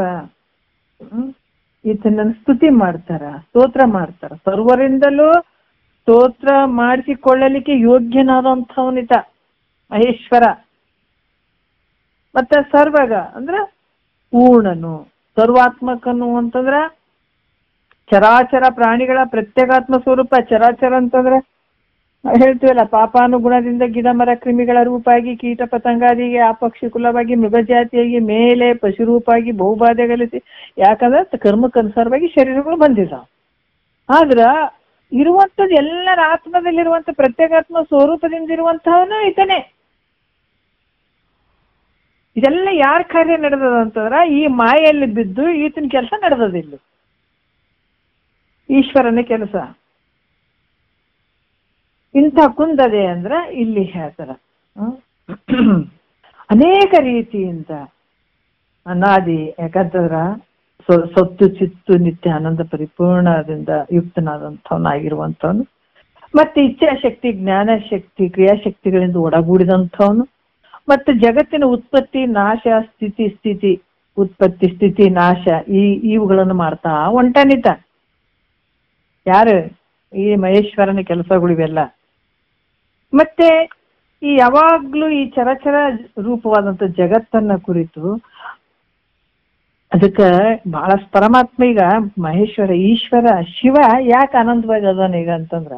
ಈತನ ಸ್ತುತಿ ಮಾಡ್ತಾರ, ಸ್ತೋತ್ರ ಮಾಡ್ತಾರ. ಸರ್ವರಿಂದಲೂ ಸ್ತೋತ್ರ ಮಾಡಿಸಿಕೊಳ್ಳಲಿಕ್ಕೆ ಯೋಗ್ಯನಾದಂಥವನಿತ ಮಹೇಶ್ವರ. ಮತ್ತೆ ಸರ್ವಗ ಅಂದ್ರ ಪೂರ್ಣನು, ಸರ್ವಾತ್ಮಕನು ಅಂತಂದ್ರ ಚರಾಚರ ಪ್ರಾಣಿಗಳ ಪ್ರತ್ಯೇಕಾತ್ಮ ಸ್ವರೂಪ. ಚರಾಚರ ಅಂತಂದ್ರೆ ಹೇಳ್ತೀವಲ್ಲ, ಪಾಪಾನುಗುಣದಿಂದ ಗಿಡ ಮರ ಕ್ರಿಮಿಗಳ ರೂಪಾಗಿ, ಕೀಟ ಪತಂಗಾದಿಗೆ ಅಪಕ್ಷಿ ಕುಲವಾಗಿ, ಮೃಗಜಾತಿಯಾಗಿ, ಮೇಲೆ ಪಶುರೂಪಾಗಿ ಬಹುಬಾಧೆ ಗಳಿಸಿ. ಯಾಕಂದ್ರೆ ಕರ್ಮಕ್ಕನುಸಾರವಾಗಿ ಶರೀರಗಳು ಬಂದಿದ್ದಾವ. ಆದ್ರ ಇರುವಂಥದ್ದು ಎಲ್ಲರ ಆತ್ಮದಲ್ಲಿರುವಂತ ಪ್ರತ್ಯೇಕಾತ್ಮ ಸ್ವರೂಪದಿಂದ ಇರುವಂತಹವನು ಈತನೇ. ಇದೆಲ್ಲ ಯಾರ ಕಾರ್ಯ ನಡೆದದ ಅಂತಂದ್ರ ಈ ಮಾಯಲ್ಲಿ ಬಿದ್ದು ಈತನ ಕೆಲಸ ನಡೆದದಿಲ್ಲ, ಈಶ್ವರನ ಕೆಲಸ. ಇಂಥ ಕುಂದದೆ ಅಂದ್ರ ಇಲ್ಲಿ ಹೇಳ್ತಾರ ಅನೇಕ ರೀತಿಯಿಂದ ಅನಾದಿ. ಯಾಕಂತಂದ್ರ ಸತ್ತು ಚಿತ್ತು ನಿತ್ಯ ಆನಂದ ಪರಿಪೂರ್ಣದಿಂದ ಯುಕ್ತನಾದಂಥವನಾಗಿರುವಂಥವನು. ಮತ್ತೆ ಇಚ್ಛಾಶಕ್ತಿ, ಜ್ಞಾನಶಕ್ತಿ, ಕ್ರಿಯಾಶಕ್ತಿಗಳಿಂದ ಒಡಗೂಡಿದಂಥವನು. ಮತ್ತೆ ಜಗತ್ತಿನ ಉತ್ಪತ್ತಿ ನಾಶ, ಸ್ಥಿತಿ ಉತ್ಪತ್ತಿ ಸ್ಥಿತಿ ನಾಶ ಇವುಗಳನ್ನು ಮಾಡ್ತಾ ಹೊಂಟಾನಿತ. ಯಾರು? ಈ ಮಹೇಶ್ವರನ ಕೆಲಸಗಳಿವೆಲ್ಲ. ಮತ್ತೆ ಈ ಯಾವಾಗ್ಲೂ ಈ ಚರಚರ ರೂಪವಾದಂತ ಜಗತ್ತನ್ನ ಕುರಿತು ಅದಕ್ಕ ಬಹಳ ಪರಮಾತ್ಮ ಈಗ ಮಹೇಶ್ವರ, ಈಶ್ವರ, ಶಿವ ಯಾಕೆ ಆನಂದವಾಗಿ ಅದಾನ ಈಗ ಅಂತಂದ್ರ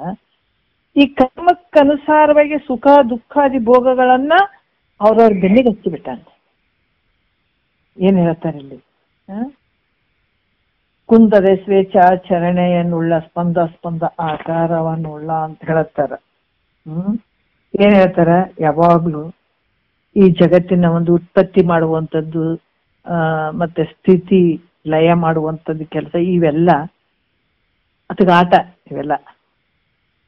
ಈ ಕರ್ಮಕ್ಕನುಸಾರವಾಗಿ ಸುಖ ದುಃಖಾದಿ ಭೋಗಗಳನ್ನ ಅವ್ರವ್ರ ಬೆನ್ನಿಗೆ ಹಚ್ಚಿಬಿಟ್ಟಾನ. ಏನ್ ಹೇಳ್ತಾರೆ ಇಲ್ಲಿ? ಕುಂದದೆ ಸ್ವೇಚ್ಛಾಚರಣೆಯನ್ನುಳ್ಳ ಸ್ಪಂದ ಆಕಾರವನ್ನುಳ್ಳ ಅಂತ ಹೇಳ್ತಾರ. ಏನ್ ಹೇಳ್ತಾರ? ಯಾವಾಗ್ಲೂ ಈ ಜಗತ್ತಿನ ಒಂದು ಉತ್ಪತ್ತಿ ಮಾಡುವಂಥದ್ದು ಮತ್ತೆ ಸ್ಥಿತಿ ಲಯ ಮಾಡುವಂಥದ್ದು ಕೆಲಸ ಇವೆಲ್ಲ ಅದಕ್ಕೆ ಆಟ, ಇವೆಲ್ಲ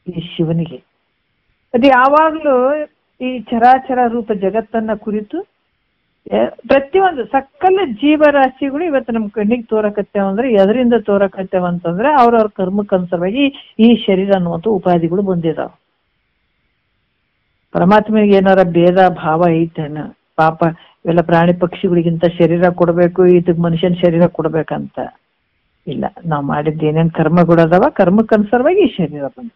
ಈ ಶಿವನಿಗೆ. ಅದು ಯಾವಾಗ್ಲೂ ಈ ಚರಾಚರ ರೂಪ ಜಗತ್ತನ್ನ ಕುರಿತು ಪ್ರತಿಯೊಂದು ಸಕಲ ಜೀವರಾಶಿಗಳು ಇವತ್ತು ನಮ್ ಕಣ್ಣಿಗೆ ತೋರಕತ್ತೇವ ಅಂದ್ರೆ ಎದರಿಂದ ತೋರಕತ್ತೇವ ಅಂತಂದ್ರೆ ಅವ್ರವ್ರ ಕರ್ಮಕ್ಕನುಸಾರವಾಗಿ ಈ ಶರೀರ ಅನ್ನುವಂಥ ಉಪಾಧಿಗಳು ಬಂದಿದಾವ. ಪರಮಾತ್ಮನಿಗೆ ಏನಾರ ಭೇದ ಭಾವ ಐತೇನ? ಪಾಪ ಇವೆಲ್ಲ ಪ್ರಾಣಿ ಪಕ್ಷಿಗಳಿಗಿಂತ ಶರೀರ ಕೊಡ್ಬೇಕು, ಇದಕ್ ಮನುಷ್ಯನ ಶರೀರ ಕೊಡ್ಬೇಕಂತ ಇಲ್ಲ. ನಾವ್ ಮಾಡಿದ್ದು ಏನೇನ್ ಕರ್ಮಗಳದಾವ, ಕರ್ಮಕ್ಕನುಸಾರವಾಗಿ ಈ ಶರೀರ ಬಂದ.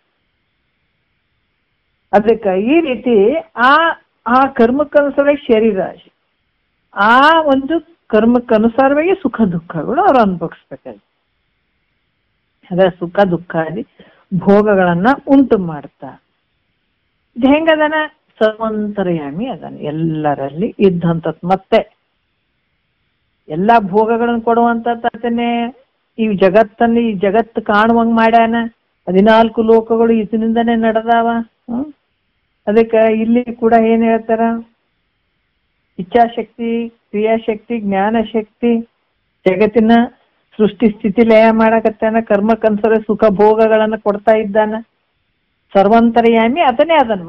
ಅದಕ್ಕೆ ಈ ರೀತಿ ಆ ಕರ್ಮಕ್ಕನುಸಾರವಾಗಿ ಶರೀರ, ಆ ಒಂದು ಕರ್ಮಕ್ಕನುಸಾರವಾಗಿ ಸುಖ ದುಃಖಗಳು ಅವ್ರು ಅನುಭವಿಸ್ಬೇಕಾಗಿ ಅದ ಸುಖ ದುಃಖಾದಿ ಭೋಗಗಳನ್ನ ಉಂಟು ಮಾಡ್ತಾ ಇದು ಹೆಂಗದನ ಸರ್ವಂತರ್ಯಾಮಿ ಅದಾನ, ಎಲ್ಲರಲ್ಲಿ ಇದ್ದಂತ. ಮತ್ತೆ ಎಲ್ಲಾ ಭೋಗಗಳನ್ನು ಕೊಡುವಂತನೇ ಈ ಜಗತ್ತನ್ನು, ಈ ಜಗತ್ತು ಕಾಣುವಂಗ್ ಮಾಡ್ಯಾನ. 14 ಲೋಕಗಳು ಇದರಿಂದನೇ ನಡೆದಾವ. ಅದಕ್ಕೆ ಇಲ್ಲಿ ಕೂಡ ಏನ್ ಹೇಳ್ತಾರ, ಇಚ್ಛಾಶಕ್ತಿ, ಕ್ರಿಯಾಶಕ್ತಿ, ಜ್ಞಾನಶಕ್ತಿ ಜಗತ್ತಿನ ಸೃಷ್ಟಿ ಸ್ಥಿತಿ ಲಯ ಮಾಡಕತ್ತಾನ. ಕರ್ಮಕ್ಕನುಸಾರ ಸುಖ ಭೋಗಗಳನ್ನ ಕೊಡ್ತಾ ಇದ್ದಾನ. ಸರ್ವಂತರ್ಯಾಮಿ ಅದನ್ನೇ ಅದನ್.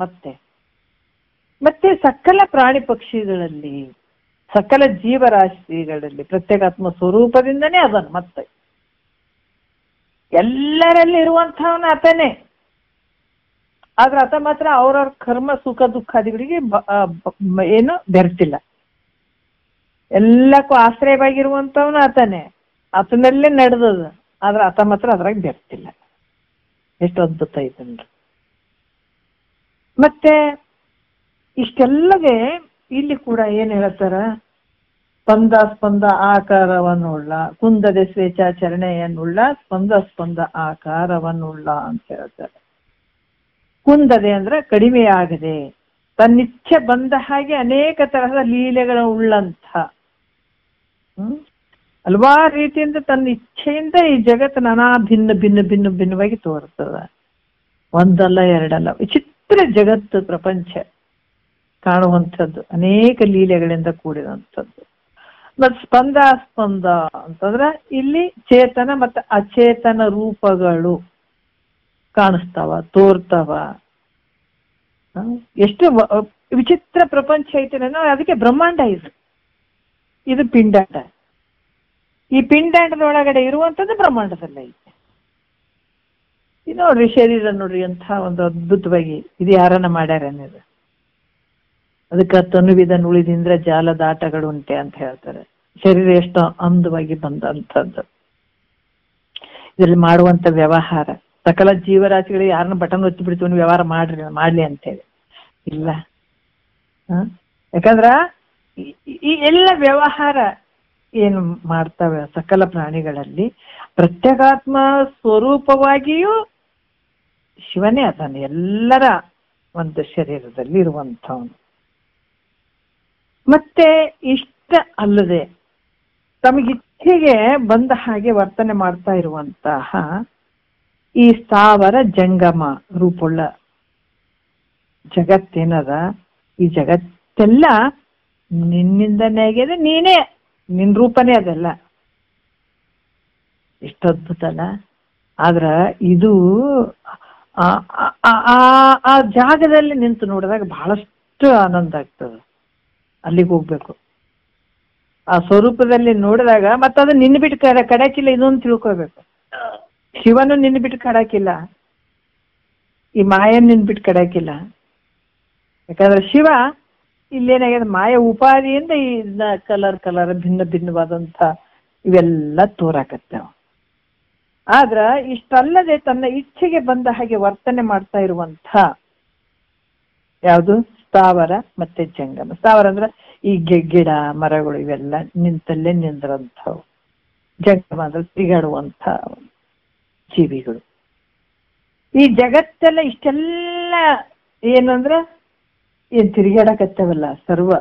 ಮತ್ತೆ ಸಕಲ ಪ್ರಾಣಿ ಪಕ್ಷಿಗಳಲ್ಲಿ, ಸಕಲ ಜೀವರಾಶಿಗಳಲ್ಲಿ ಪ್ರತ್ಯೇಕಾತ್ಮ ಸ್ವರೂಪದಿಂದನೇ ಅದನ್. ಮತ್ತೆ ಎಲ್ಲರಲ್ಲಿ ಇರುವಂತಹವನ ಆತನೇ. ಆದ್ರೆ ಆತ ಮಾತ್ರ ಅವ್ರವ್ರ ಕರ್ಮ ಸುಖ ದುಃಖಾದಿಗಳಿಗೆ ಏನು ಬೆರ್ತಿಲ್ಲ. ಎಲ್ಲಕ್ಕೂ ಆಶ್ರಯವಾಗಿರುವಂತವನು ಆತನೇ, ಆತನಲ್ಲೇ ನಡೆದದ. ಆದ್ರೆ ಆತ ಮಾತ್ರ ಅದ್ರಾಗ ಬೆರ್ತಿಲ್ಲ. ಎಷ್ಟು ಅದ್ಭುತ ಐತನ್ರಿ. ಮತ್ತೆ ಇಷ್ಟೆಲ್ಲವೇ ಇಲ್ಲಿ ಕೂಡ ಏನ್ ಹೇಳ್ತಾರ, ಸ್ಪಂದ ಆಕಾರವನ್ನುಳ್ಳ, ಕುಂದದೆ ಸ್ವೇಚ್ಛಾಚರಣೆಯನ್ನುಳ್ಳ, ಸ್ಪಂದ ಆಕಾರವನ್ನುಳ್ಳ ಅಂತ ಹೇಳ್ತಾರೆ. ಕುಂದದೆ ಅಂದ್ರೆ ಕಡಿಮೆಯಾಗದೆ, ತನ್ನಿಚ್ಛೆ ಬಂದ ಹಾಗೆ ಅನೇಕ ತರಹದ ಲೀಲೆಗಳ ಉಳ್ಳಂಥ, ಹಲವಾರು ರೀತಿಯಿಂದ ತನ್ನ ಇಚ್ಛೆಯಿಂದ ಈ ಜಗತ್ತು ನಾನಾ ಭಿನ್ನವಾಗಿ ತೋರ್ತದ. ಒಂದಲ್ಲ ಎರಡಲ್ಲ, ವಿಚಿತ್ರ ಜಗತ್ತು ಪ್ರಪಂಚ ಕಾಣುವಂಥದ್ದು, ಅನೇಕ ಲೀಲೆಗಳಿಂದ ಕೂಡಿದಂಥದ್ದು. ಮತ್ ಸ್ಪಂದ ಅಂತಂದ್ರ ಇಲ್ಲಿ ಚೇತನ ಮತ್ತು ಅಚೇತನ ರೂಪಗಳು ಕಾಣಿಸ್ತಾವ, ತೋರ್ತಾವ. ಎಷ್ಟು ವಿಚಿತ್ರ ಪ್ರಪಂಚ ಐತೆ. ಅದಕ್ಕೆ ಬ್ರಹ್ಮಾಂಡ ಇದು ಪಿಂಡಾಂಡ. ಈ ಪಿಂಡಾಂಡದೊಳಗಡೆ ಇರುವಂಥದ್ದು ಬ್ರಹ್ಮಾಂಡದಲ್ಲ ಐತೆ. ಇದು ನೋಡ್ರಿ, ಶರೀರ ನೋಡ್ರಿ ಎಂಥ ಒಂದು ಅದ್ಭುತವಾಗಿ ಇದು ಯಾರನ್ನ ಮಾಡ್ಯಾರ ಅನ್ನೋದು. ಅದಕ್ಕೆ ತನುವಿದ ಉಳಿದಿಂದ್ರ ಜಾಲದ ಆಟಗಳು ಉಂಟೆ ಅಂತ ಹೇಳ್ತಾರೆ. ಶರೀರ ಎಷ್ಟು ಅಂದವಾಗಿ ಬಂದಂಥದ್ದು. ಇದರಲ್ಲಿ ಮಾಡುವಂತ ವ್ಯವಹಾರ, ಸಕಲ ಜೀವರಾಶಿಗಳಿಗೆ ಯಾರನ್ನ ಬಟನ್ ಒತ್ತಿ ಬಿಡ್ತೀವಿ ವ್ಯವಹಾರ ಮಾಡ್ಲಿ ಅಂತೇಳಿ ಇಲ್ಲ. ಯಾಕಂದ್ರ ಈ ಎಲ್ಲ ವ್ಯವಹಾರ ಏನು ಮಾಡ್ತವೆ ಸಕಲ ಪ್ರಾಣಿಗಳಲ್ಲಿ ಪ್ರತ್ಯೇಕಾತ್ಮ ಸ್ವರೂಪವಾಗಿಯೂ ಶಿವನೇ ಅದಾನೆ, ಎಲ್ಲರ ಒಂದು ಶರೀರದಲ್ಲಿ ಇರುವಂಥವನು. ಮತ್ತೆ ಇಷ್ಟ ಅಲ್ಲದೆ ತಮಗಿಚ್ಛೆಗೆ ಬಂದ ಹಾಗೆ ವರ್ತನೆ ಮಾಡ್ತಾ ಇರುವಂತಹ ಈ ಸ್ಥಾವರ ಜಂಗಮ ರೂಪುಳ್ಳ ಜಗತ್ತೇನದ, ಈ ಜಗತ್ತೆಲ್ಲ ನಿನ್ನಿಂದನೇ ಆಗಿದೆ, ನೀನೇ ನಿನ್ ರೂಪನೇ ಅದೆಲ್ಲ. ಎಷ್ಟು ಅದ್ಭುತ ಅಲ್ಲ. ಆದ್ರ ಇದು ಆ ಜಾಗದಲ್ಲಿ ನಿಂತು ನೋಡಿದಾಗ ಬಹಳಷ್ಟು ಆನಂದ ಆಗ್ತದೆ. ಅಲ್ಲಿಗೆ ಹೋಗ್ಬೇಕು. ಆ ಸ್ವರೂಪದಲ್ಲಿ ನೋಡಿದಾಗ ಮತ್ತದು ನಿನ್ನ ಬಿಟ್ಟು ಕಡಕಿಲ್ಲ, ಇದೊಂದು ತಿಳ್ಕೊಬೇಕು. ಶಿವನು ನಿನ್ನ ಬಿಟ್ಟು ಕಡಕಿಲ್ಲ, ಈ ಮಾಯನ್ ನಿನ್ ಬಿಟ್ಟು ಕಡಕಿಲ್ಲ. ಯಾಕಂದ್ರೆ ಶಿವ ಇಲ್ಲೇನಾಗಿದೆ, ಮಾಯ ಉಪಾಧಿಯಿಂದ ಈ ಕಲರ್ ಭಿನ್ನವಾದಂಥ ಇವೆಲ್ಲ ತೋರಾಕತ್ತೇವ. ಆದ್ರ ಇಷ್ಟಲ್ಲದೆ ತನ್ನ ಇಚ್ಛೆಗೆ ಬಂದ ಹಾಗೆ ವರ್ತನೆ ಮಾಡ್ತಾ ಇರುವಂಥ ಯಾವುದು ಸ್ಥಾವರ ಮತ್ತೆ ಜಂಗಮ. ಸ್ಥಾವರ ಅಂದ್ರೆ ಈ ಗಿಡ ಮರಗಳು ಇವೆಲ್ಲ ನಿಂತಲ್ಲೇ ನಿಂದ್ರಂಥವು. ಜಂಗಮ ಅಂದ್ರೆ ತಿರುಗಾಡುವಂಥ ಜೀವಿಗಳು. ಈ ಜಗತ್ತೆಲ್ಲ ಇಷ್ಟೆಲ್ಲ ಏನಂದ್ರ ಏನ್ ತಿರುಗಾಡಕತ್ತವಲ್ಲ ಸರ್ವ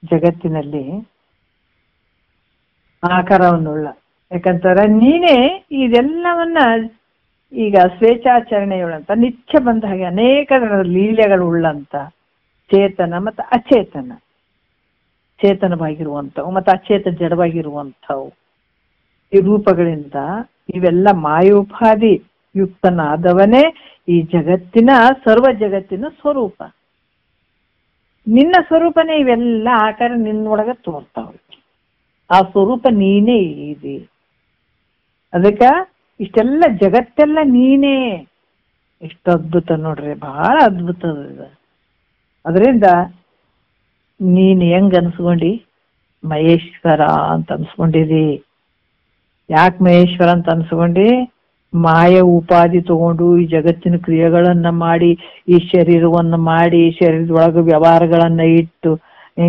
ಜಗತ್ತಿನಲ್ಲಿ ಆಕಾರವನ್ನುಳ್ಳ. ಯಾಕಂತಾರ ನೀನೇ ಇದೆಲ್ಲವನ್ನ ಈಗ ಸ್ವೇಚ್ಛಾಚರಣೆಯುಳ್ಳಂತ, ನಿತ್ಯ ಬಂದ ಹಾಗೆ ಅನೇಕ ಲೀಲೆಗಳು ಉಳ್ಳಂತ ಚೇತನ ಮತ್ತು ಅಚೇತನ, ಚೇತನವಾಗಿರುವಂಥವು ಮತ್ತು ಅಚೇತನ ಜಡವಾಗಿರುವಂಥವು ಈ ರೂಪಗಳಿಂದ ಇವೆಲ್ಲ ಮಾಯೋಪಾಧಿ ಯುಕ್ತನಾದವನೇ ಈ ಜಗತ್ತಿನ ಸರ್ವ ಜಗತ್ತಿನ ಸ್ವರೂಪ. ನಿನ್ನ ಸ್ವರೂಪನೇ ಇವೆಲ್ಲ ಆಕಾರ ನಿನ್ನೊಳಗ ತೋರ್ತಾವ. ಆ ಸ್ವರೂಪ ನೀನೇ ಇದೆ. ಅದಕ್ಕ ಇಷ್ಟೆಲ್ಲ ಜಗತ್ತೆಲ್ಲ ನೀನೇ. ಎಷ್ಟು ಅದ್ಭುತ ನೋಡ್ರಿ, ಬಹಳ ಅದ್ಭುತ ಅದ. ಅದರಿಂದ ನೀನ್ ಹೆಂಗ್ ಅನ್ಸ್ಕೊಂಡಿ, ಮಹೇಶ್ವರ ಅಂತ ಅನ್ಸ್ಕೊಂಡಿದಿ. ಯಾಕೆ ಮಹೇಶ್ವರ ಅಂತ ಅನ್ಸ್ಕೊಂಡಿ? ಮಾಯ ಉಪಾಧಿ ತಗೊಂಡು ಈ ಜಗತ್ತಿನ ಕ್ರಿಯೆಗಳನ್ನ ಮಾಡಿ, ಈ ಶರೀರವನ್ನ ಮಾಡಿ, ಶರೀರದೊಳಗೆ ವ್ಯವಹಾರಗಳನ್ನ ಇಟ್ಟು,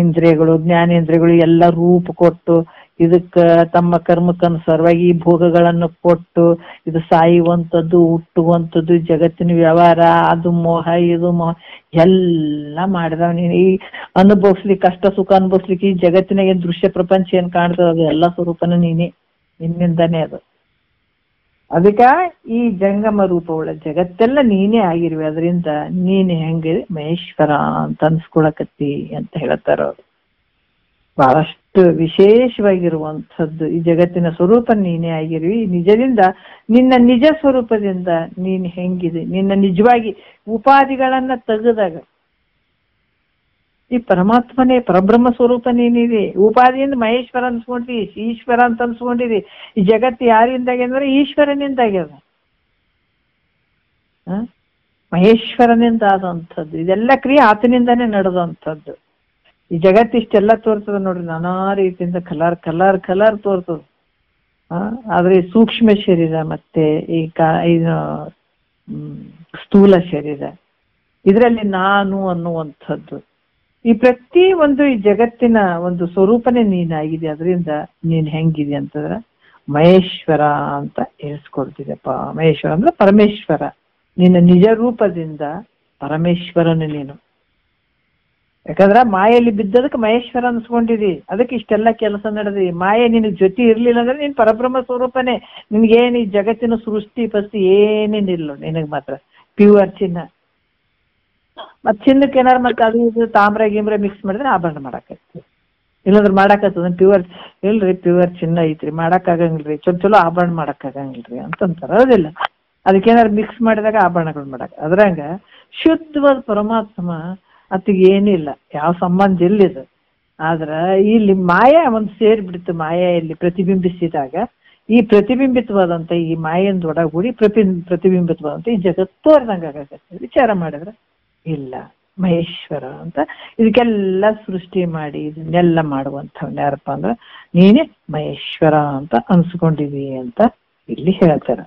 ಇಂದ್ರಿಯಗಳು ಜ್ಞಾನೇಂದ್ರಿಯಗಳು ಎಲ್ಲ ರೂಪ ಕೊಟ್ಟು ಇದಕ್ಕ ತಮ್ಮ ಕರ್ಮಕ್ಕನುಸಾರವಾಗಿ ಈ ಭೋಗಗಳನ್ನು ಕೊಟ್ಟು ಇದು ಸಾಯುವಂಥದ್ದು ಹುಟ್ಟುವಂಥದ್ದು ಜಗತ್ತಿನ ವ್ಯವಹಾರ, ಅದು ಮೋಹ ಇದು ಮೋಹ ಎಲ್ಲ ಮಾಡಿದವ ನೀನು. ಈ ಅನುಭವಿಸ್ಲಿಕ್ಕೆ ಕಷ್ಟ ಸುಖ ಅನುಭವಿಸ್ಲಿಕ್ಕೆ ಈ ಜಗತ್ತಿನಾಗ ಏನ್ ದೃಶ್ಯ ಪ್ರಪಂಚ ಏನ್ ಕಾಣ್ತದ ಅದು ಎಲ್ಲ ಸ್ವರೂಪನ ನೀನೇ, ನಿನ್ನಿಂದಾನೇ ಅದು. ಅದಕ್ಕ ಈ ಜಂಗಮ ರೂಪವುಳ್ಳ ಜಗತ್ತೆಲ್ಲ ನೀನೇ ಆಗಿರುವೆ, ಅದರಿಂದ ನೀನ್ ಹೆಂಗೆ ಮಹೇಶ್ವರ ಅಂತ ಅನ್ಸ್ಕೊಳಕತ್ತಿ ಅಂತ ಹೇಳ್ತಾರ ಅವ್ರು. ಬಹಳಷ್ಟು ವಿಶೇಷವಾಗಿರುವಂಥದ್ದು ಈ ಜಗತ್ತಿನ ಸ್ವರೂಪ ನೀನೇ ಆಗಿರುವಿ. ನಿಜದಿಂದ ನಿನ್ನ ನಿಜ ಸ್ವರೂಪದಿಂದ ನೀನ್ ಹೆಂಗಿದೆ, ನಿನ್ನ ನಿಜವಾಗಿ ಉಪಾಧಿಗಳನ್ನ ತೆಗೆದಾಗ ಈ ಪರಮಾತ್ಮನೇ ಪರಬ್ರಹ್ಮ ಸ್ವರೂಪ ನೀನಿದೆ. ಉಪಾಧಿಯಿಂದ ಮಹೇಶ್ವರ ಅನ್ಸ್ಕೊಂಡಿದಿ, ಈಶ್ವರ ಅಂತ ಅನ್ಸ್ಕೊಂಡಿದಿ. ಈ ಜಗತ್ತು ಯಾರಿಂದಾಗ್ಯದ ಅಂದ್ರೆ ಈಶ್ವರನಿಂದಾಗ್ಯದ, ಮಹೇಶ್ವರನಿಂದ ಆದಂಥದ್ದು. ಇದೆಲ್ಲ ಕ್ರಿಯೆ ಆತನಿಂದಾನೇ ನಡೆದಂಥದ್ದು. ಈ ಜಗತ್ತು ಇಷ್ಟೆಲ್ಲ ತೋರ್ತದ ನೋಡ್ರಿ, ನಾನಾ ರೀತಿಯಿಂದ ಕಲರ್ ಕಲರ್ ಕಲರ್ ತೋರ್ತದ. ಆದ್ರೆ ಈ ಸೂಕ್ಷ್ಮ ಶರೀರ ಮತ್ತೆ ಈ ಇದು ಸ್ಥೂಲ ಶರೀರ, ಇದರಲ್ಲಿ ನಾನು ಅನ್ನುವಂಥದ್ದು ಈ ಪ್ರತಿ ಒಂದು ಈ ಜಗತ್ತಿನ ಒಂದು ಸ್ವರೂಪನೇ ನೀನಾಗಿದೆ. ಅದರಿಂದ ನೀನ್ ಹೆಂಗಿದೆ ಅಂತಂದ್ರೆ ಮಹೇಶ್ವರ ಅಂತ ಹೇಳಿಸ್ಕೊಡ್ತಿದೆಪ್ಪ. ಮಹೇಶ್ವರ ಅಂದ್ರೆ ಪರಮೇಶ್ವರ, ನಿನ್ನ ನಿಜ ರೂಪದಿಂದ ಪರಮೇಶ್ವರನು ನೀನು. ಯಾಕಂದ್ರೆ ಮಾಯೆಯಲ್ಲಿ ಬಿದ್ದದಕ್ಕೆ ಮಹೇಶ್ವರ ಅನ್ಸ್ಕೊಂಡಿದಿ, ಅದಕ್ಕೆ ಇಷ್ಟೆಲ್ಲ ಕೆಲಸ ನಡೆದಿ. ಮಾಯೆ ನಿನಗೆ ಜೊತೆ ಇರ್ಲಿಲ್ಲ ಅಂದ್ರೆ ನೀನ್ ಪರಬ್ರಹ್ಮ ಸ್ವರೂಪನೇ. ನಿನ್ಗೇನು ಈ ಜಗತ್ತಿನ ಸೃಷ್ಟಿ ಪಸ್ತಿ ಏನೇನಿಲ್ಲ, ನಿನಗ್ ಮಾತ್ರ ಪ್ಯೂರ್ ಚಿನ್ನ. ಮತ್ ಚಿನ್ನಕ್ಕೆ ಏನಾರು ಮತ್ತೆ ಅದು ಇದು ತಾಮ್ರ ಗಿಮ್ರ ಮಿಕ್ಸ್ ಮಾಡಿದ್ರೆ ಆಭರಣ ಮಾಡಾಕತ್ತಿ, ಇಲ್ಲಾಂದ್ರೆ ಮಾಡಾಕತ್ತದ ಪ್ಯೂರ್ ಇಲ್ರಿ, ಪ್ಯೂರ್ ಚಿನ್ನ ಐತ್ರಿ ಮಾಡಕ್ಕಾಗಂಗಿಲ್ರಿ, ಚಲೋ ಆಭರಣ ಮಾಡಕ್ಕಾಗಂಗಿಲ್ರಿ ಅಂತಂತಾರ. ಹೌದಿಲ್ಲ? ಅದಕ್ಕೇನಾರು ಮಿಕ್ಸ್ ಮಾಡಿದಾಗ ಆಭರಣಗಳು ಮಾಡಕ್. ಅದ್ರಂಗ ಶುದ್ಧವಾದ ಪರಮಾತ್ಮ ಅತ್ತಿಗೆ ಏನಿಲ್ಲ, ಯಾವ ಸಂಬಂಧ ಇಲ್ಲಿದು. ಆದ್ರ ಇಲ್ಲಿ ಮಾಯಾ ಒಂದು ಸೇರಿಬಿಡ್ತು. ಮಾಯೆಯಲ್ಲಿ ಪ್ರತಿಬಿಂಬಿಸಿದಾಗ ಈ ಪ್ರತಿಬಿಂಬಿತವಾದಂತ ಈ ಮಾಯಿಂದ ಒಡಗೂಡಿ ಪ್ರತಿಬಿಂಬಿತವಾದಂತ ಈ ಜಗತ್ತು ತೋರ್ದಂಗ ಆಗತ್ತೆ. ವಿಚಾರ ಮಾಡಿದ್ರೆ ಇಲ್ಲ, ಮಹೇಶ್ವರ ಅಂತ ಇದಕ್ಕೆಲ್ಲ ಸೃಷ್ಟಿ ಮಾಡಿ ಇದನ್ನೆಲ್ಲ ಮಾಡುವಂಥವ್ನ ಯಾರಪ್ಪ ಅಂದ್ರೆ ನೀನೇ ಮಹೇಶ್ವರ ಅಂತ ಅನ್ಸ್ಕೊಂಡಿದೀವಿ ಅಂತ ಇಲ್ಲಿ ಹೇಳ್ತಾರ.